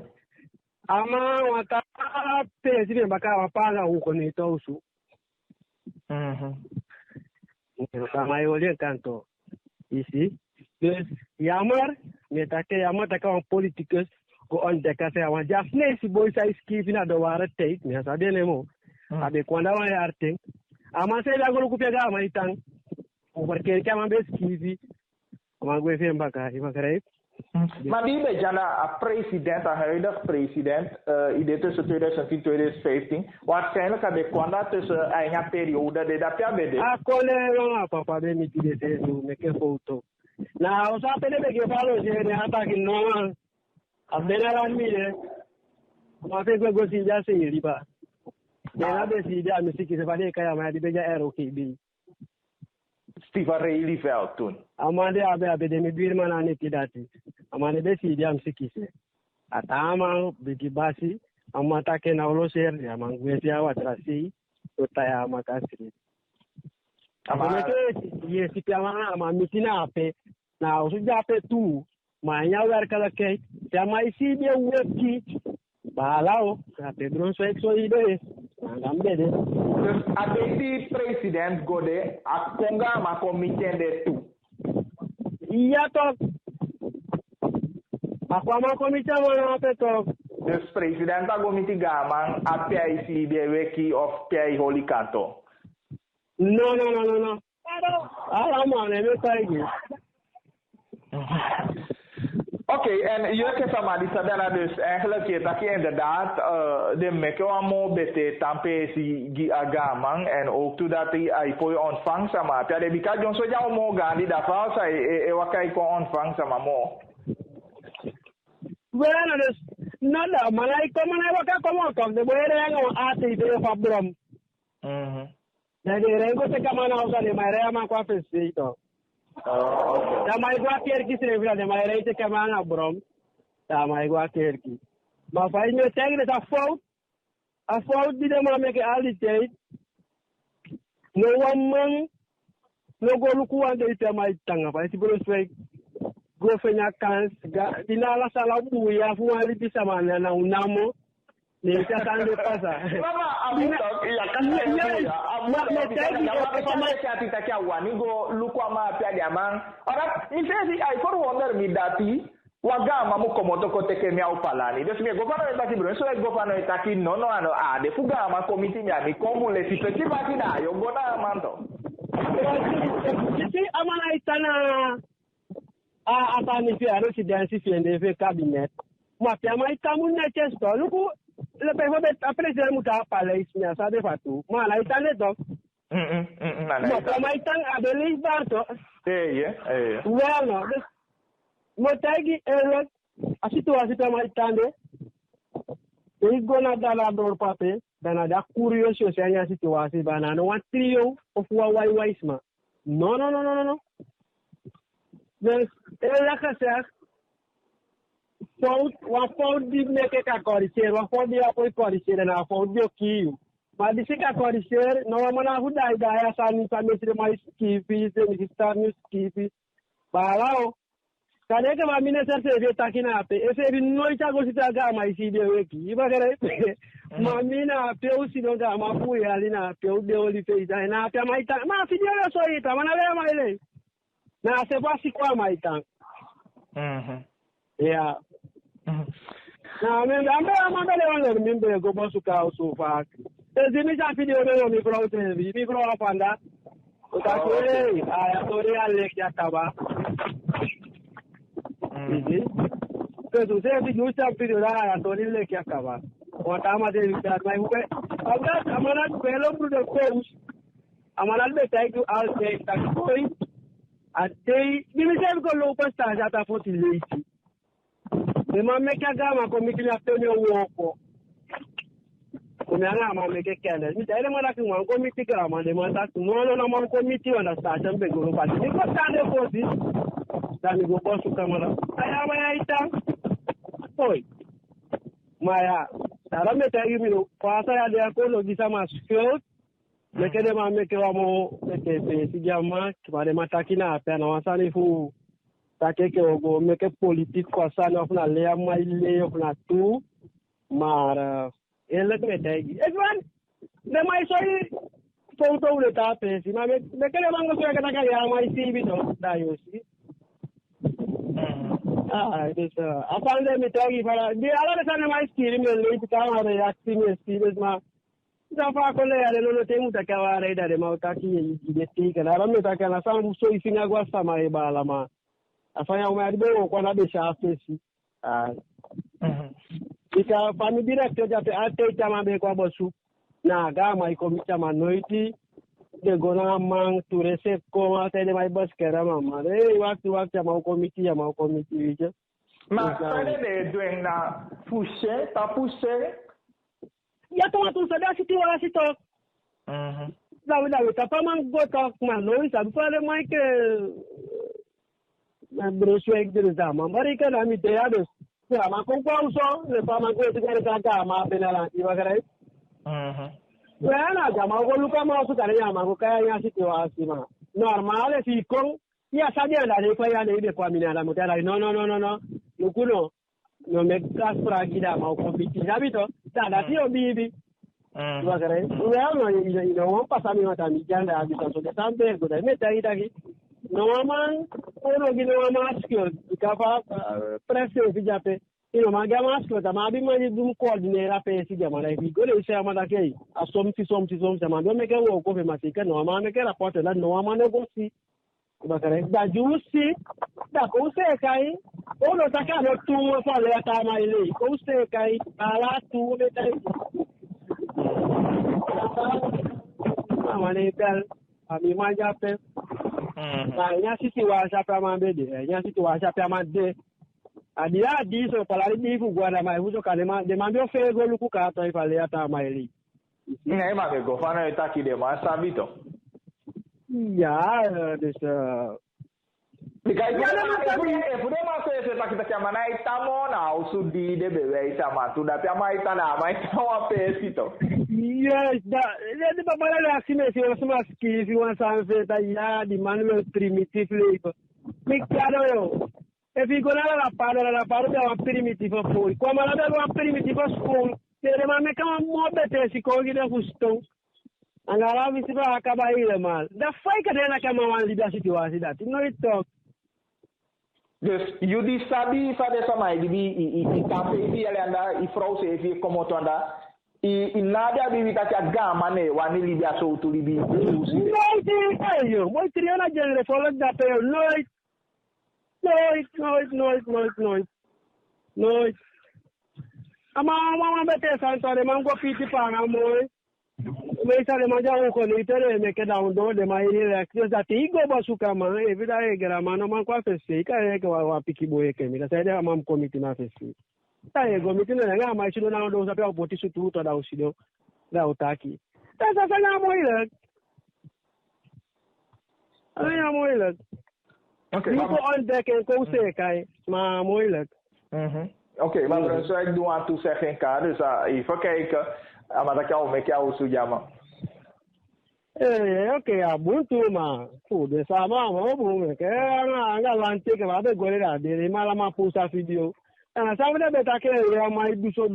ama wata pe zile baka wapanga huko ni tosu kama yoli kanto ici dus jammer met dat jammer dat kan politicus go on de kase awan jasne si boy sai skipi na do wara tate me sabe nemo abe kwanda wa yarte ama se da go ku pega ma itang o porque kama be skipi ama go fe mbaka ibakare. Maar die bij Jana president, een huidig president, idee tussen 2010 en 2015, waarschijnlijk heb ik kwanda tussen een periode de dat ja bij de. Kole papa be mi tide se zo me ke foto. Na o sa pele be ke falo je ne ata ki no abena mi de. Ma fe go si ja se riba. Na be si ja mi siki se vale kaya ma di be ja ero ki bi. Steve Reillyveld toen. Amande abe de mi birman aneti dati. Amande be si diam sikise. Atama bigi basi amata ke na olo ser ya mangwesi awa trasi utaya makasri. Amande ke ye si piama ama mitina ape na usuja ape tu manya werkala ke chama isi be weki balao ka Pedro so exo ide ngambede. Dus abeti president gode akonga ma comité de tout. Iya to akwama komite mo ape to. Dus president a comité gaman ape isi be weki of pay holy kanto. No. Ala man me taigi. Oké, en jullie sama die sadara dus eigenlijk dat je inderdaad de mekewamo bete tampe si gi agaman en ook toe dat hij voor je ontvang sama. Ja, de bika jonso ja mo gandi da fa sa e wakai ko ontvang sama mo. Bueno, dus nada, malai ko manai waka ko mo to de boere ngo ati de fa brom. De rengo se kamana usa de mare ma kwa fesito. Da mai gua kerki se vila de mai reite kamana brom. Da mai gua kerki. Ma fai me tegre da fault. A fault di de ma me ke alite. No woman no go luku ande ite mai tanga pa si bro sway. Go fenya kans ga dinala sala bu ya fu ali bisa mana na unamo. Ni ta tande pasa. Mama amutok ya kasi ya. Amutok wanigo luku ama pia diamang. Ora ifesi ai for wonder mi dati wagama mu komoto ko teke mi au palani. Dus mi governor etaki bro so e governor etaki no ano de fugama committee mi ami komule si peti bati da yo gona manto. Si amana itana apa ni fi aro si dansi fi ende cabinet. Ma pia mai tamu na chesto luku le pevo bet apresiar muta palais mi asade fatu. Ma la itane dok. Ma mai tang abelis barto. Bueno, mo tagi a situação mai tande. E gona dala dor pape, dana da curioso se anya situação bana no one trio of why wisma. No. Dus ela kasar fault di meke ka corriger, fault di apoio corriger na fault di okio. Mas disse que a corriger não é uma ajuda ideia sani para mais skipi, ministrar no skipi. Balao. Cadê que vai me nessa cerveja tá aqui na pe? Esse vi noite a gostar ga mais se deu aqui. Iba querer. Mamina peu se não ga ma fui ali na peu de oli fez aí na pe mais tá. Mas filho eu sou aí, tá? Mas não é mais ele. Na se passa com a mais tá. Yeah. Na me manda levar me be go bosu ka o sofa. Esse me já filho eu me pro te vi, me pro a panda. Utakule ayatori alek ya kaba. Hivi. Kwa tuseme tujusa mpito la ayatori lek ya kaba. Watama de vitar mai huwe. Abda amana pelo prudo coach. Amana betai tu al tek tak koi. Ate bimisem ko lo pasta jata foti leiti. Ema meka gama komiti ya tonyo woko. Kumianga ma meke kende. Mi tele mara ki wan komiti gama de mata no na mon komiti wana station be go pa. Ni ko tande kosi. Dani go bosu kamera. Aya ma ita. Oi. Maya. Tara me tagi mi pasa ya de ko lo gisa ma skills. Meke de ma meke wa mo meke pe si jama kibale mataki na apena wasani fu takeke ogo meke politique kwa sana ofuna lea maile ofuna tu mara ele tegi ezwan de mai soi tonto ule tape si ma meke le mango soi kata ya mai si bito dayosi desa apande me tegi para de ala sana mai skiri me le ta ma reacting skills ma Zafa kole ale lolo temu takawa raida de mautaki ideti kana ramme takana samu so ifinga gwa sama e bala ma afanya umearibu kwa na besha afesi ika fami director jape ate chama be kwa bosu na gama iko chama noiti de gona mang turese ko ate de mai bus kera mama re waktu chama komiti ya mau komiti wije ma pale de doing na pushe ta pushe ya toma tu sada siti wala sitok Dawi tapa mang go talk man no sabi pale mai ke Bruce Wayne de zama marika na mi te ado sama con pauso le fama ko te ka ka ma penala ti bagare Bueno, llama go luka ma su kare llama go kaya ya siti wa asima normal si con ya sabia la de kwa ya de kwa mina la mutara no lukuno no me kaspra gida ma ko biti habito tada tio bibi bagare no pasa mi mata mi janda habito so de tambe go de meta idagi no man uno gino maschio kapa presse si jape ino maga maschio da ma bi mani dum coordinera pe si jama dai bi gole se amada kei asomti ma do me ke wo ko fe masika no ma me ke rapporto la no ma negozi bagare da giusti da ko se kai uno takano tu fa le ta mai lì ko se kai ala tu le dai ma ne bel ami ma jape nya sisi wa shapa mambede nya sisi wa shapa mande adia diso palari di fu guarda mai uso kalema de mambio fego luku ka to ifale ata maili ngai ma ke go fana etaki de ma sabito ya des Because if ma so ese takita kama na itamo na usudi de bebe itama tu da pia mai tana mai tawa pesito yes da de babala la sime si wasma ski si wansa feta ya di manual primitive labor mi chiaro yo e figura la parte da primitive poi come la da primitive school tere ma me kama mo bete si ko gida gusto angara mi si ba akaba ile mal da fai kadena kama wan leadership wasi that no it talk. Dus jullie sabi fade sama i tape i ale anda i frause i como to anda i nada bi vita gama ne wani libya so to libi no moi triana genere follow da pe no ama bete santore mango piti pana moi me sale mangiare con i tere me che da un do de mai le cosa ti go basuka ma e vida e grama no man qua fesse ka e ka wa piki boye ke mi da sai da mam committee na fesse sai go mi tene nga mai sino na do sa pe opoti su tutto da usido da utaki ta sa na mo ile ai mo ile okay ni ko on deck en ko se kai ma mo ile okay maar so ik doe aan toe zeggen ka dus even kijken maar dat jou met jou zo jammer okay abuntu ma fu de sama mo bu me ke nga lante ke ba de gore da de mala ma pusa video ana sabe de beta ke ya mai duso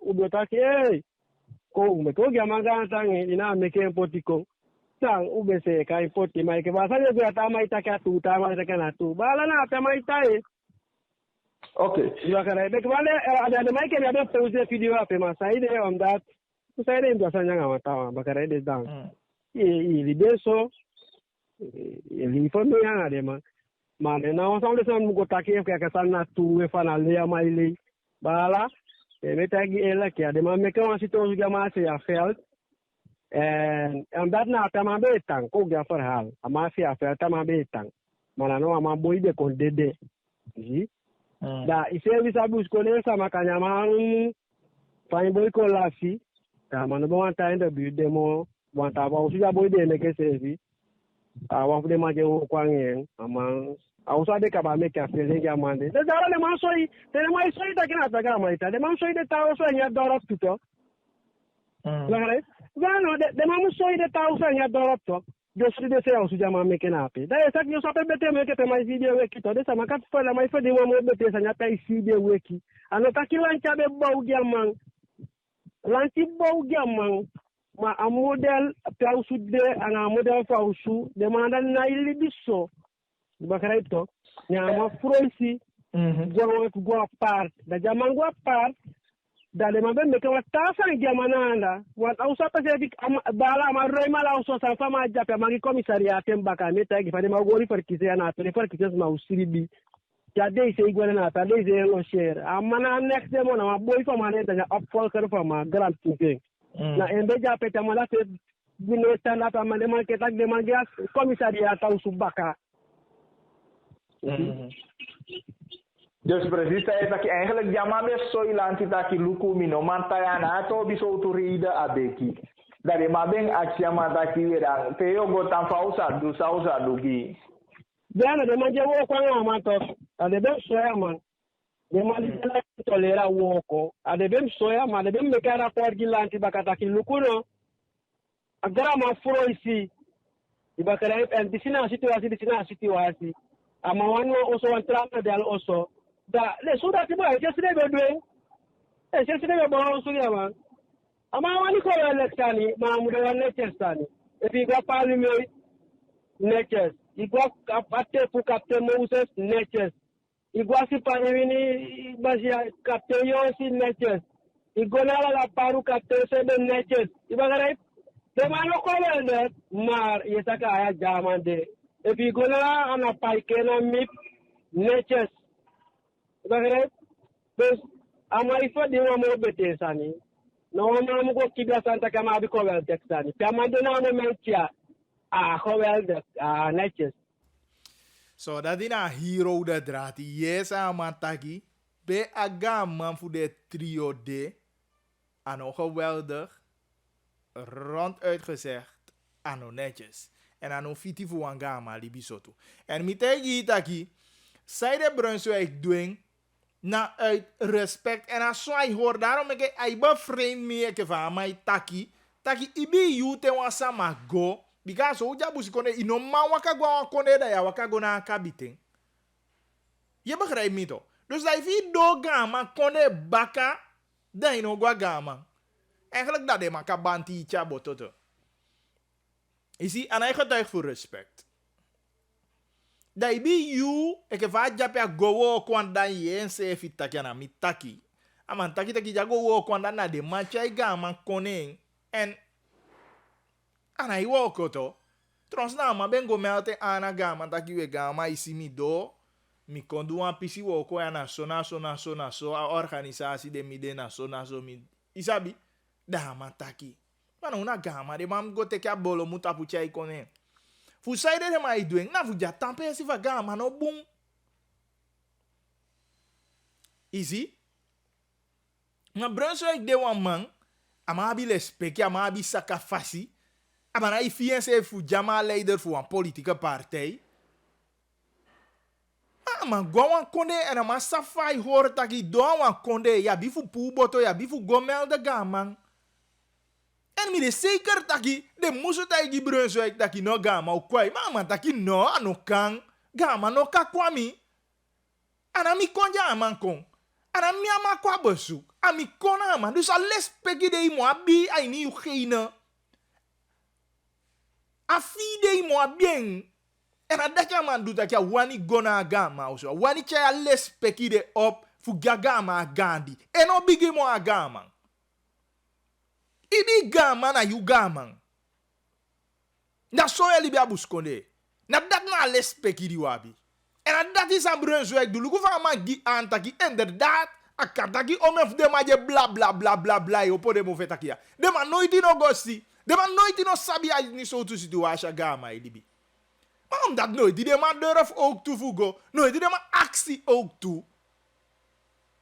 u beta ke ko me ko ga manga tangi ina me ke potiko sang u be se kai poti mai ke ba sa de ta mai ta ka tu ta mai ta kana tu bala na ta mai tai okay ya kare de vale ada mai ke ada puse video ape ma sai de on that sai de ndo sanya nga mata ba kare de dan i libeso Ele foi no yana de man. Man, na on samle san mugo take ke san na tu e fana le ama ile. Bala, e metagi ela ke de man me kan sito juga ma se a veld. En dat na tama betang ko ga verhaal. Ama se a veld tama betang. Man no ama boy de kon dede. Zi. Da ise visa buskole sama kanyaman fine boy ko lafi. Ta man bo anta ende bu demo wanta ba usuja boy de meke sevi. Wa fude ma je wo kwangeng ama ausa de kaba meke afele ga mande. De dara le man soi, de le man soi da kina ta ga ma ita. De man soi de ta so nya dorop tuto. Lagare. Gano de man soi de ta so nya dorop to. De sri de se usuja ma meke na pe. Da esa ki so pe bete meke te mai video weki to. De sa ma ka fa la mai fa de mo bete sa nya ta video weki. Ano ta ki lan cha be bau ga man. Lanti bau ga man. Ma a model pausu de ana model pausu de manda na ili biso bakara ito nya ma froisi go part da jaman go part da le mambe me ka ta fa jamananda wa ausa pa se bala ma roi mala ausa sa fa ma jape ma ki commissariat mbaka me ta gi fa de ma gori per kise ana per kise ma usiribi ya de se igwana na ta de se lo share amana next de mo na ma boy fa ma ne da up fall kar fa ma grand thing na embe jape ta mala te bino tanda pa mande man ketak de mangia commissariat au subaka. Dus precies, dat je eigenlijk jammer zo ilanti dat je luku mino mantaya na to biso turida abeki. Dat je maar ben actie maar dat je weer aan teo gotan fausa du sausa dugi. Jana de manje wo kwa ma to. Ade be soya man. De mali tolera woko. Ade be soya man, de be mekara por gilanti bakata ki luku no. Agora ma furo isi. Ibakara en disina situasi. Ama wano oso wantrama de al oso. Da le suda tibo e jesire be dwe. E jesire be bo oso ya man. Ama wani ko elektani ma mu de wane testani. E bi gwa parliament natures. Igwa apate fu captain Moses natures. Igwa si panini basia captain Yosi natures. Igona la paru captain Sebe natures. Ibakara de mano ko wende mar yesaka aya jamande. E bi gona ana paikena mip natures. Bagre bes ama ifo di mo bete sani. No ma mo ko kibla santa kama abi ko wel texani. Pama de na no mentia. Ko wel de natures. So dat is een hero de draad. Yes, amantaki. Be agam man voor de trio D. Ano geweldig. Ronduit gezegd. Ano netjes. En ano fiti voor wangama libisoto. En mitegi taki. Zij de Brunswijk doen. Na uit respect. En als ik hoor daarom ik aiba vreemd mee van mij taki. Taki ibi yute wasama go. Because oja busi kone inoma waka gwa kone da ya waka go na kabiten. Je begrijpt me toch? Dus dat je do gama kone baka. Dan je no gwa gama. Eigenlijk dat de maka banti cha bototo. Je ziet, en hij getuigt voor respect. Dat je bij you, ik heb vaak japia gowo kwanda yen se fitaki na mitaki. Aman taki jago wo kwanda na de macha gama kone en ana iwo koto. Trons na ma bengo melte ana gama taki we gama isi mi do. Mi kondu an pisi wo ko ya na so a organisatie de mi de na so mi. Isabi da ma taki. Mana una gama de mam go teke a bolo muta pucha ikone. Fu sai de ma idoen na fu ja tampe si va gama no boom. Easy. Na Brunswijk de wan man, ama abi respecti, ama abi sakafasi. Ama na ifiense fu jama leider fu een politieke partij. Ama gwan konde en ama safai hoor taki do wan konde ya bifu puboto ya bifu gomel de gaman. En mi de zeker taki de muso taki Brunswijk taki no gama o kwai. Mama taki no ano kan gama no ka kwami. Ana mi konja aman kon. Ana mi ama kwa bezoek. Ami kona ama. Dus alles peki de imo abi aini ugene. Afi de imo abien. En dat je man doet dat je wani gona gama of zo. Wani che alles peki de op fu gagama gandi. En obigi mo agama. Ibi gama na yu gama. Na so ya libi abuskonde. Na dat na les peki di wabi. En dat is aan Brunswijk doe. Luku van man gi aan taki. Inderdaad. Akataki omef de ma je bla bla bla bla bla. Yo po de mo fetakia. De man nooit in Augusti. De man nooit in sabi a ni so tu situatie gama ilibi. Maar omdat nooit die de man durf ook toevoegen. Nooit die de man actie ook toe.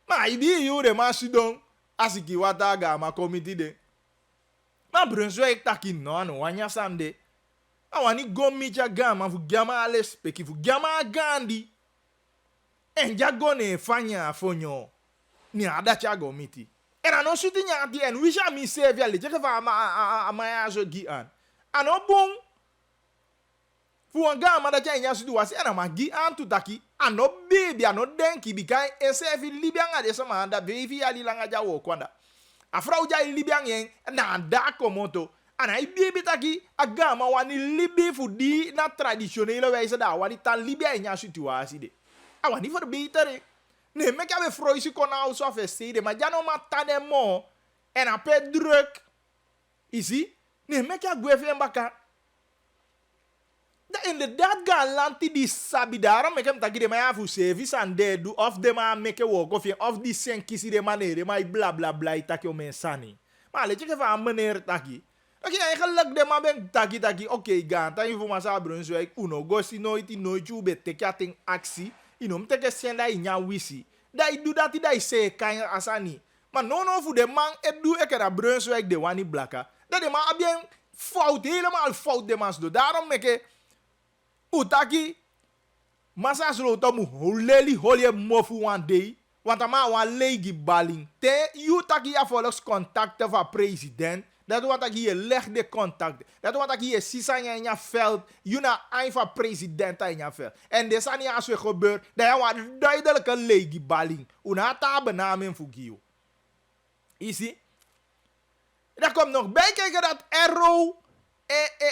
Maar die yo de man sidon. As ik wata gama committee de. Maar Brunswijk taki no wanya sande. Awani go micha gama fu gama alles peki fu gama gandi. En jago ne fanya fonyo. Ni adacha go miti. En ano suti nyati en wisha mi save ya leje fa ama ya zo gi an. Ano bon. Fu anga ma dacha nya suti wasi ana ma gi an tu taki. Ano baby ano denki bikai en save libya nga de sama anda baby ya langa ja wo kwanda. Afra uja libya yen na da komoto. Ana i baby taki agama wani libi fu di na traditionele wijze da wani tan libya nya situasie de. Awani verbeteren. Nee, mek heb vroeger kon nou zo versteden, maar ja no matane mo en apet druk. Isi? Nee, mek heb gweven en baka. Da inderdaad galanti di sabi daarom mek hem taki de ma fu service and de do of de ma make work of di sen kisi de manere ma bla bla bla taki o mensani. Maar let je even aan meneer taki. Oké, eigenlijk de ma ben taki oké gaan ta informatie Brunswijk uno gosi nooit ju be teke ating actie. Inom teke senda inya wisi. Dai do dat dai se kan asani. Maar no fu de man et do ekera Brunswijk de wani blaka. Dat de man abien fout helemaal fout de mans do. Daarom meke utaki masa sloto mu holeli holie mofu one day. Want ama wan legi baling. Te you taki ya volgens contacten van president. Dat wat ik hier leg de contact. Dat wat ik hier zie in je veld. Je na een van president in je veld. En dit is niet als het gebeurt. Dat je wat duidelijke legi baling. Unata benaming voor Gio. Easy. Er komt nog bij kijken dat Arrow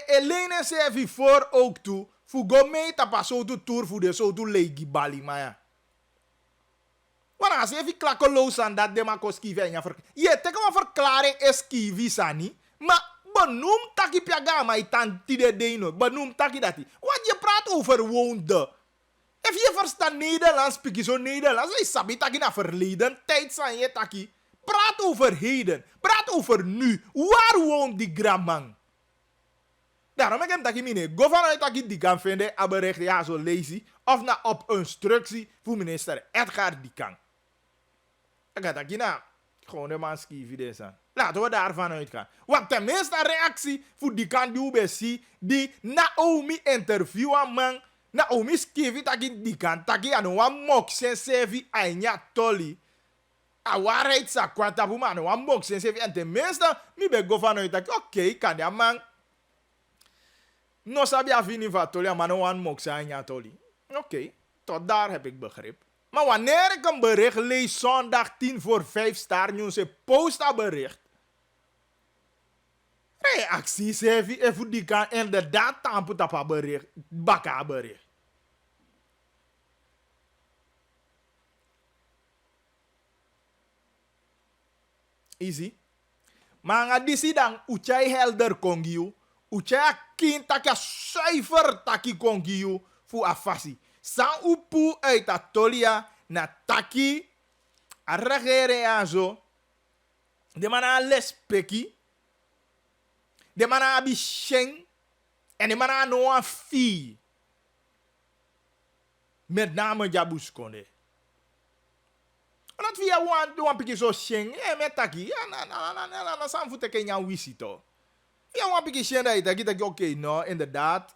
Elene servi voor ook toe. Voor go mee tapa zo toe tour voor de zo toe legi baling. Maar ja. Want als je even klakkeloos aan dat de man kon schrijven. Je teken een verklaring is schrijven, Sani. Maar benoem taki piaga, maar je tanti de deno. Benoem taki dat. Want je praat over woonde. If je verstaat Nederlands, spreek je zo Nederlands. Je sabi taki na verleden tijd zijn je taki. Praat over heden. Praat over nu. Waar woont die gramman? Daarom ik hem taki mine. Go vanuit taki die kan vinden. Bericht ja zo lazy. Of na op instructie voor minister Edgar Dikang. Ik ga dat na gewoon de man schrijven deze. Laten we daarvan uitgaan. Want tenminste een reactie voor die kan die UBC die Naomi interview aan man. Naomi schreef dat die kan taki aan een mok sensevi anya toli. A waarheid sa kwanta voor man een mok sensevi en tenminste mi be go van uit dat oké kan die man no sabi afini van toli maar een mok sensevi anya toli. Oké, tot daar heb ik begrip. Maar wanneer ik een bericht lees zondag 4:50 Star News, post dat bericht. Reacties even die kan inderdaad tampen op haar bericht. Bakka bericht. Easy. Maar nga disi dan uchai helder kongiu. Uchai kind takia zuiver taki kongiu fu afasi. San upu uit Atolia na taki a regere azo. De mana les peki. De mana abi sheng. En de mana no a fi. Met name Jabuskonde. Omdat via wan peki zo sheng. Met taki. Na san fute kenya wisito. Via wan peki sheng da itaki oké no inderdaad.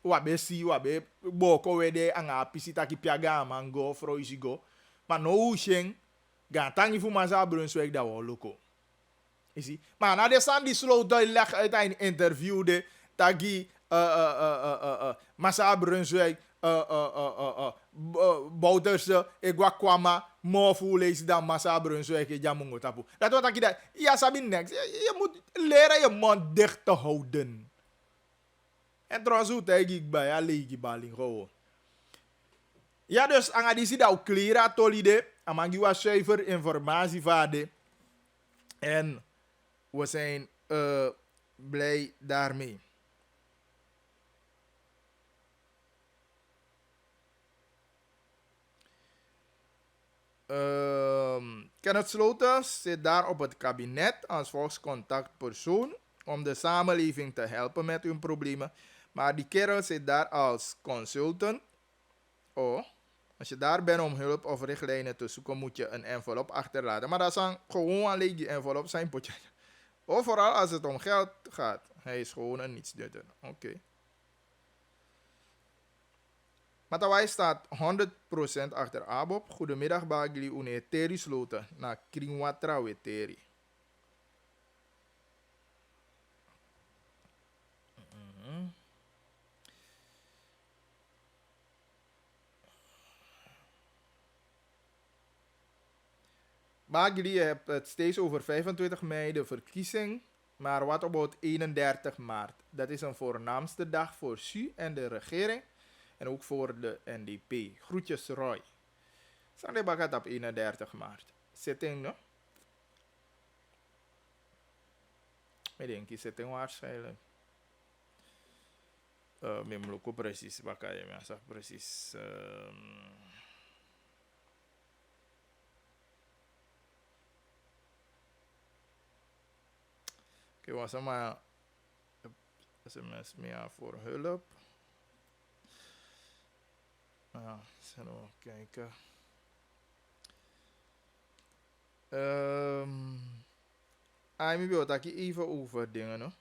Wabe si wabe boko wede anga pisita ki piaga mango froisigo maar no sheng ga tangi fu masa Brunswijk da wo loko isi maar na de sandi slow doy leg uit een interview de tagi masa Brunswijk Bouterse egwa kwama mo fu lees dan masa Brunswijk e jamungo tapu dat wat akida ja sabi next je moet leren je mond dicht te houden. En trouwens, hoe tegen ik bij ja, legi baling gewoon. Ja, dus aan die zit ook clear tolide. Amangi was zuiver informatie vader. En we zijn blij daarmee. Kenneth Sloten zit daar op het kabinet als volkscontactpersoon om de samenleving te helpen met hun problemen. Maar die kerel zit daar als consultant. Oh, als je daar bent om hulp of richtlijnen te zoeken, moet je een envelop achterlaten. Maar dat is gewoon alleen die envelop zijn potje. Of vooral als het om geld gaat. Hij is gewoon een nietsnutter. Oké. Matawai staat 100% achter Abob. Goedemiddag, Bagli. Une Teri Sloten. Na Kringwatra we Teri. Bagli, je hebt het steeds over 25 mei, de verkiezing. Maar wat about 31 maart? Dat is een voornaamste dag voor SU en de regering. En ook voor de NDP. Groetjes, Roy. Sande bagat op 31 maart. Zitting, no? Ik denk, zitting waarschijnlijk. Memloko precies, bakka je me precies. Oké, was er maar SMS meer voor hulp. Ja, zullen we kijken. Ik wil het even over dingen, no?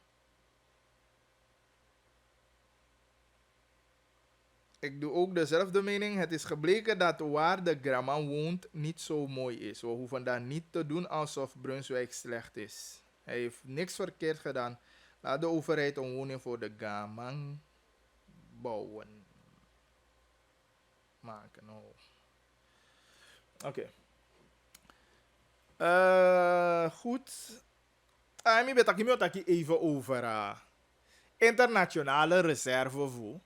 Ik doe ook dezelfde mening. Het is gebleken dat waar de Grama woont niet zo mooi is. We hoeven dat niet te doen alsof Brunswijk slecht is. Hij heeft niks verkeerd gedaan. Laat de overheid een woning voor de Gamang bouwen. Maken. Oh. Oké. Goed. Ik ben het even over internationale reservevoer.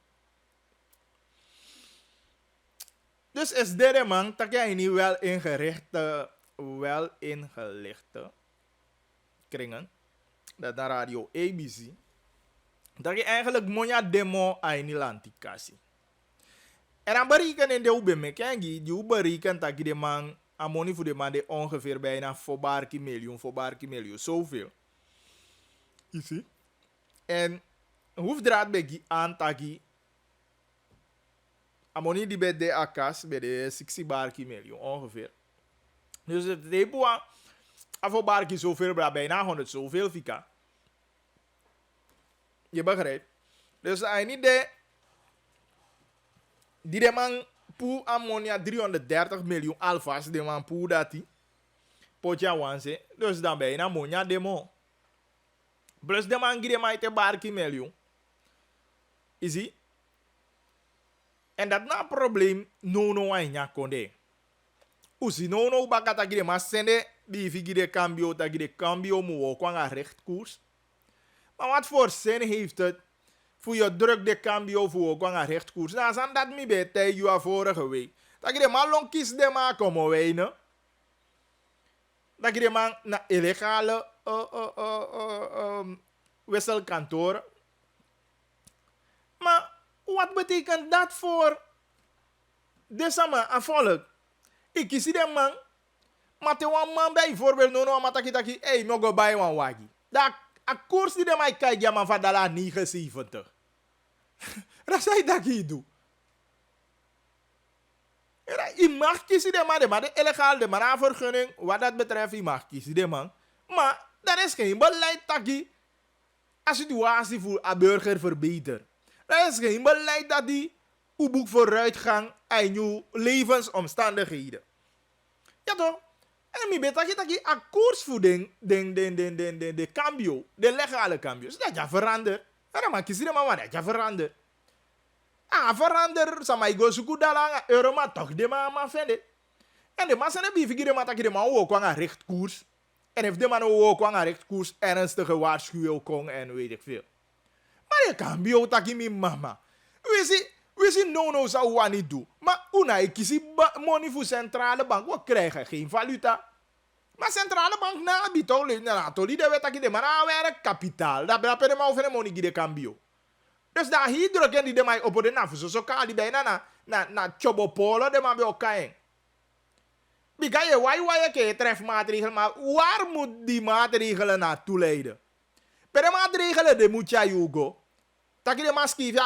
Dus is dit man dat jij niet wel ingelichte kringen. Dat naar radio ABC. Dat je eigenlijk moja demo aan die lantikasi. En dan berekenen in de ubemekengi, die berekenen dat je de man amoni voor de man de ongeveer bijna voor barki miljoen, zoveel. Je ziet? En hoefdraad bij aan tagi amoni die bij de akas, bij de 60 barki miljoen ongeveer. Dus het repo voor barki zoveel, bijna 100 zoveel fika. Je begrijpt? Dus hij niet de die de man poe ammonia 330 miljoen alvast de man poe dati. Potja wanse. Dus dan ben je ammonia demo. Plus de man die de barki miljoen. Is en dat na probleem no anya konde. Usi no bakata gide ma sende bi figide cambio ta gide cambio mu kwanga rechtkoers. Maar wat voor zin heeft het voor je druk de cambio voor kwanga rechtkoers? Nou, zijn dat mi bij tijd je vorige week. Dat je man long kies de ma komen wijnen. Dat je man na illegale wisselkantoren. Maar wat betekent dat voor deze man en volk? Ik kies de man. Maar te wan man bijvoorbeeld no maar taki hey mo go bij wan wagi. Dat a koers die de mij kijkt ja man van dala 79. Dat zei dat je doet. Je mag kiezen de man de illegaal de man aan vergunning wat dat betreft je mag kiezen de man. Maar dat is geen beleid dat je a situatie voor een burger verbetert. Dat is geen beleid dat die uw boek vooruitgang en uw levensomstandigheden. Ja toch? En mi bet dat je een koersvoeding de cambio, de legale cambio. Dat je verandert. En dan kies je maar dat je verandert. Verander, sama igo suku dalang euro maar toch de man vinden. En de man zijn bij figuren maar dat je de man ook aan rechtkoers. En heeft de man ook aan rechtkoers ernstige waarschuwing kon en weet ik veel. Maar je cambio dat je mi mama. We zien no zou we niet doen. Maar una ik kies money voor centrale bank. We krijgen geen valuta. Maar centrale bank na bitol na toli de wet de man werk kapitaal. Dat ben je maar over de money die de cambio. Dus daar hier drukken die de mij op de naf. Zo kan die bijna na chobopolo de man bij elkaar. Bika je wai ke tref maatregelen, maar waar moet die maatregelen naartoe leiden? Per de maatregelen de moet je Hugo. Dat je de maar schrijft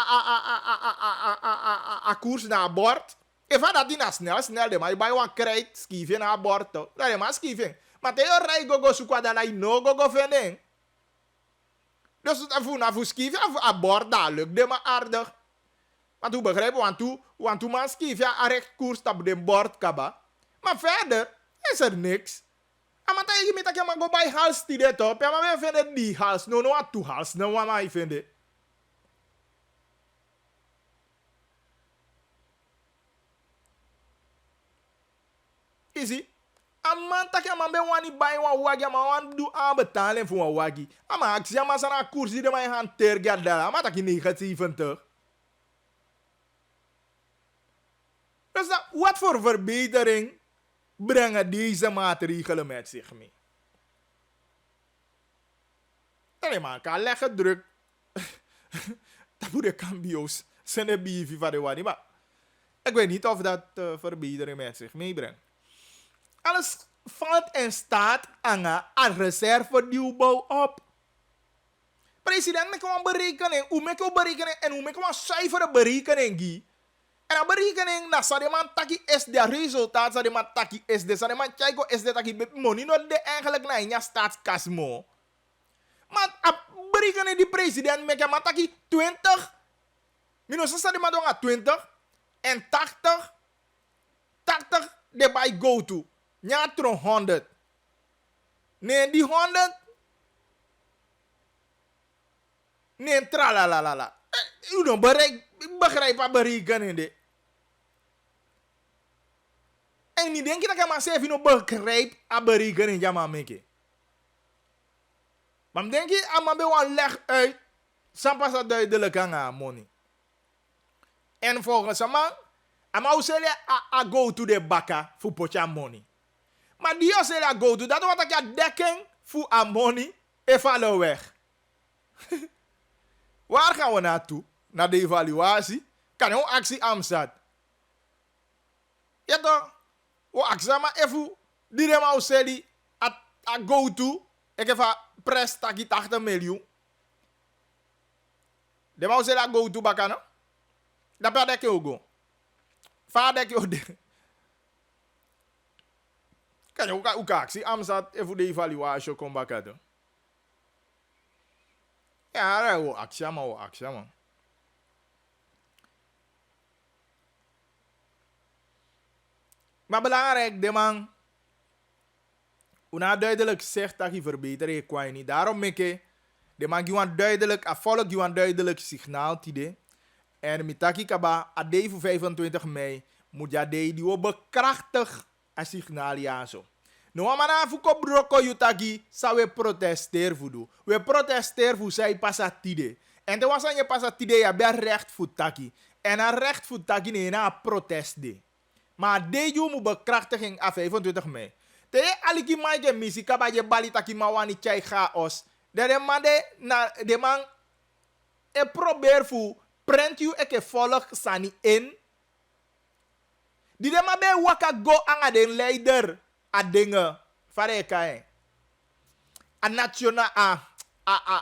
a koers naar bord. Even dat die na snel de maar je bij een krijt schrijf je naar bord. Dat je maar schrijven. Maar te je rij go zoeken dat je no go vinden. Dus dat voor schrijf je a bord dat lukt de maar aardig. Want hoe begrijp je, want toen man schrijf je a recht koers op de bord kaba. Maar verder is er niks. En maar je met dat je maar go bij hals die dit op. Ja maar we vinden die hals. No a toe hals. No wat maar je vindt. Easy. Man tak man be wani bai wa wagi ma wan du aan betalen voor een wagi. Maar ik zeg maar sana koers die de mij gaan tergadala. Maar tak je negatief toch. Dus dat, wat voor verbetering brengen deze maatregelen met zich mee? Dan man kan leggen druk. Dat moet de cambio's zijn de bifi van de wani. Maar ik weet niet of dat verbetering met zich meebrengt. Alles valt en staat aan een reserve-nieuwbouw op. President, ik kan berekening. Hoe maak je berekening en hoe maak je een zuivere berekening? En een berekening, dat zou de man taki is de resultaat, zou de man taki is de, zou de man kijken is de taki money, not de eigenlijk naar je staatskas mo. Maar een berekening die president maak je man taki 20. Minus zou de man doen 20 en 80 de bij go to. Ja, 100. Nee, die 100. Nee, tralalala. U don't begrijp wat berekenen de. En niet denk je dat je maar zelf niet begrijpt wat berekenen ja maar meke. Maar denk je, aan me wel leg uit. Sampas dat duidelijk aan money. En volgens man, ama usele a go to the baka voor potja money. Maar die usele a go to, dat wat ik ja dekking voor a money, en vallen weg. Waar gaan we naartoe? Naar de evaluatie? Kan je een actie amzat? Ja toch? O actie maar even, die de ma usele a go to, ik heb a press taki 80 miljoen. De ma usele a go to baka no? Dat ben ik ook go. Vader, kan je ook actie amzat even de evaluatie komen bakken. Ja, dat is actie man. Maar belangrijk, de man, hoe duidelijk zegt dat je verbetering kan je niet. Daarom make je, de man gewoon duidelijk, volk gewoon duidelijk signaal tide. En mitaki kaba, ade voor 25 mei, moet je die we bekrachtig een signaal ja zo. Nou, maar voor kobroko yutaki, zou we protesteren voor doen. We protesteren voor zij pasatide. En dan was aan je pasatide, je bent recht voor taki. En een recht voor taki nee, na protest de. Maar deze moet bekrachtiging aan 25 mei. Te aliki maike misi kaba je bali taki mawani chai chaos. De man probeer voor prent you eke volk sani in. Die de man be waka go aan de leider a dingen. Vare kai. A nationaal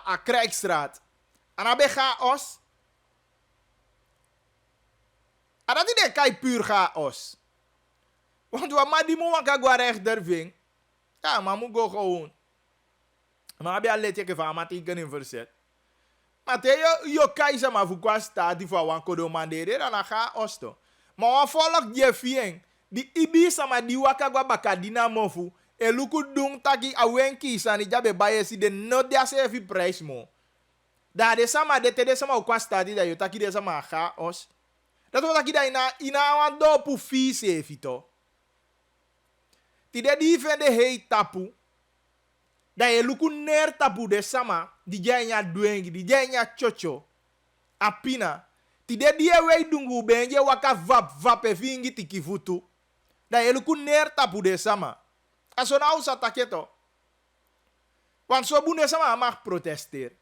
a krijgsraad. En abe chaos. En dat is kai puur chaos. Want we maar die moet gaan gaan rechter ving. Ja, maar moet go gewoon. Maar heb je al let je van maar tegen in verzet. Maar te je keizer maar voor qua staat die van kodo mandere dan ga osto. Maar wat volk je ving. Die ibisa maar die waka gwa bakadina mofu. E luku dung taki awenki sani jabe baye si de no dia se fi prijs mo. Da de sama de te de sama kwa staat die da yo taki de sama ga os. Dat wat taki da ina wan do pu fi se fito. Ti de di vende hei tapu. Da ye luku ner tapu de sama. Di jaya duengi, di jaya chocho. Apina. Ti de di wei dungu benje waka vap e vingi tiki futu. Da ye luku ner tapu de sama. Aso na usa taketo. Want so bunde sama mag protester.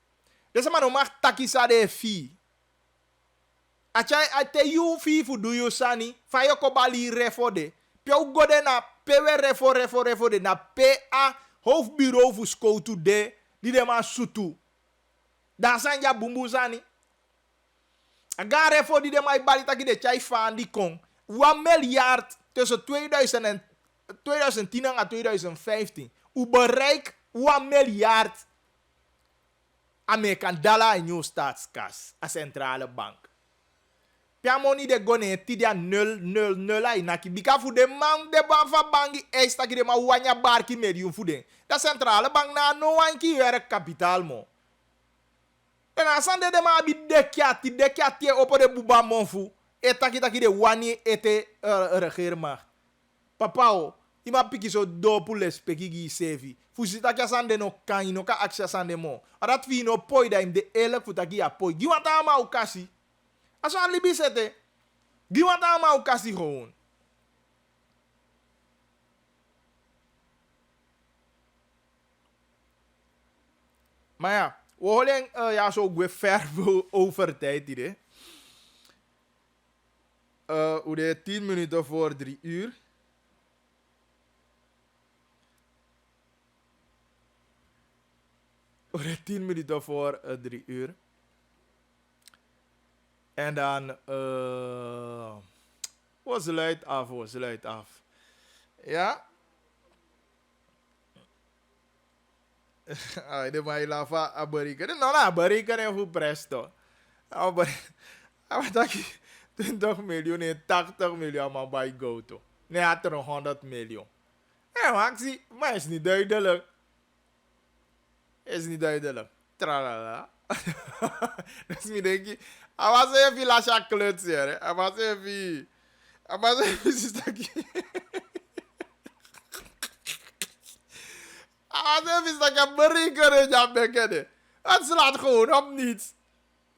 De sama no mag takisa de fi. Achai ate yu fi fu du yu sani. Fayo ko bali refode. Piau gode na pewe refo de na PA hoofdbureau voor skoutu de die de ma sutu. Dan zijn ja bumbuzani. Aga refo die de ma ibalita ki de chai fan die kon. 1 miljard tussen 2010 en 2015. U bereik 1 miljard American dollar in uw staatskas. A centrale bank. Pia money de gone tidia 0 ai naki bika fu de man de ban fa bangi esta ki de ma wanya barki medium fu de. Da centrale bank na no wan ki werk kapitaal mo. En asande de ma bi dekiati opo de buba monfu. Eta ki de wani ete regermacht. Papa o, ima piki so dopu les peki gi sevi. Fusita ki asande no kan no ka aksya sande mo. Adat fi no poi da im de ele futaki a poi. Giwanta ama u kasi. Aso an libi sete. Giwanta ama u kasi gewoon. Maar ja, we holen ja zo gwe ver over tijd hier. Hoe de 10 minuten voor 3 uur. Hoe de 10 minuten voor 3 uur. En dan was luid af. Ja. Ay, de mai lava Amerika. No, na Amerika ne fu presto. Abadaki 20 miljoen en 80 miljoen man bij Goto. Nee, had er 100 miljoen. Ja, maar is niet duidelijk. Is niet duidelijk. Tralala. Dus ik denk, ik was even la chaklet hier. Ik was even stakje. Even stakje Amerika ja bekende. Het slaat gewoon op niets.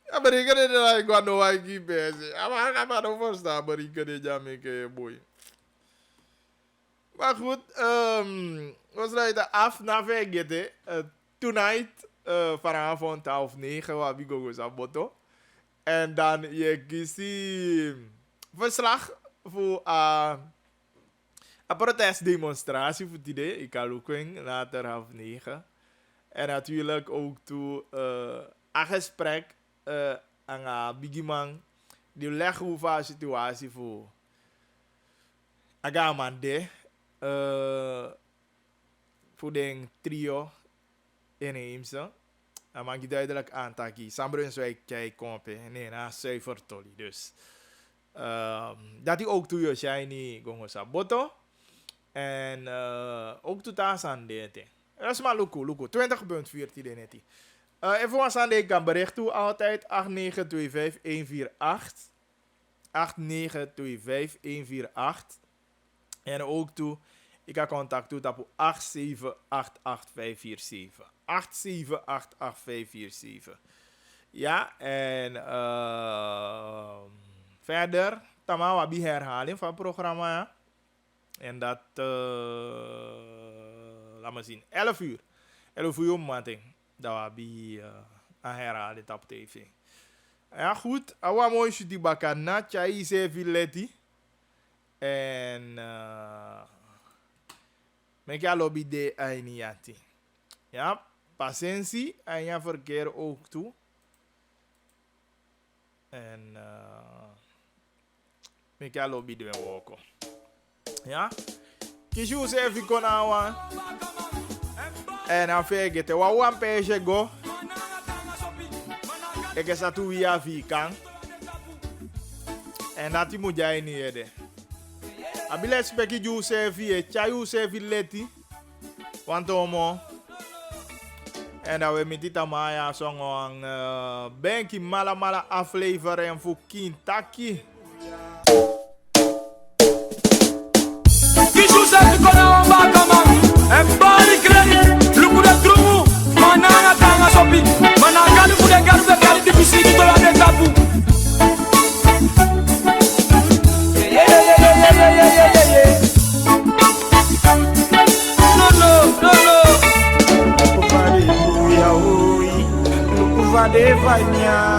Amerika de ik no ai ki bezig. Maar no verstaan Amerika de ja meke boy. Maar goed, we sluiten af na vergeten. Tonight, vanavond 9:30, waar we go saboto. En dan je kiest verslag voor een protestdemonstratie voor die idee. Ik kan ook later 9:30. En natuurlijk ook toe een gesprek aan Bigiman. Die leggen over de situatie voor Agamande. Voor de trio inheemse. Dan mag je duidelijk aantakken. Sambrunswijk jij komt. Nee, na zuivertolly. Dus dat hij ook toe je shiny gongo saboto. En ook toe taas aan dit. Dat is maar luku. 20.4 die neti. Even wat aan de kan bericht toe altijd 8925-148. 8925-148. En ook toe, ik ga contact toe op 8788547. 8788547. Ja, en verder, tamawa bi herhaling van het programma. Ja. En dat, laat me zien, 11 uur. 11 uur mating. Dat we herhalen op tv. Ja, goed. Awa mooi die bakana. Chai se vileti. En mek ja lobby de ainiati. Ja, patiëntie en ja verkeer ook toe. En mek ja lobby de woko. Ja. Kishu se fi konawa. En dan vergeet je, wat een page go. Ik is dat hoe je kan. En dat die moet jij niet hebben. Abile speki ju sevi, chayu sevi leti. Want omo. En dan we met dit amaya song benki mala aflevering voor Kintaki. Kishu sevi kona wambaka man. En bari kredi. Lukude drumu. Manana tanga sopi. Managalu kude galu be kali di bisigi to la de kapu. Lukuvade vanya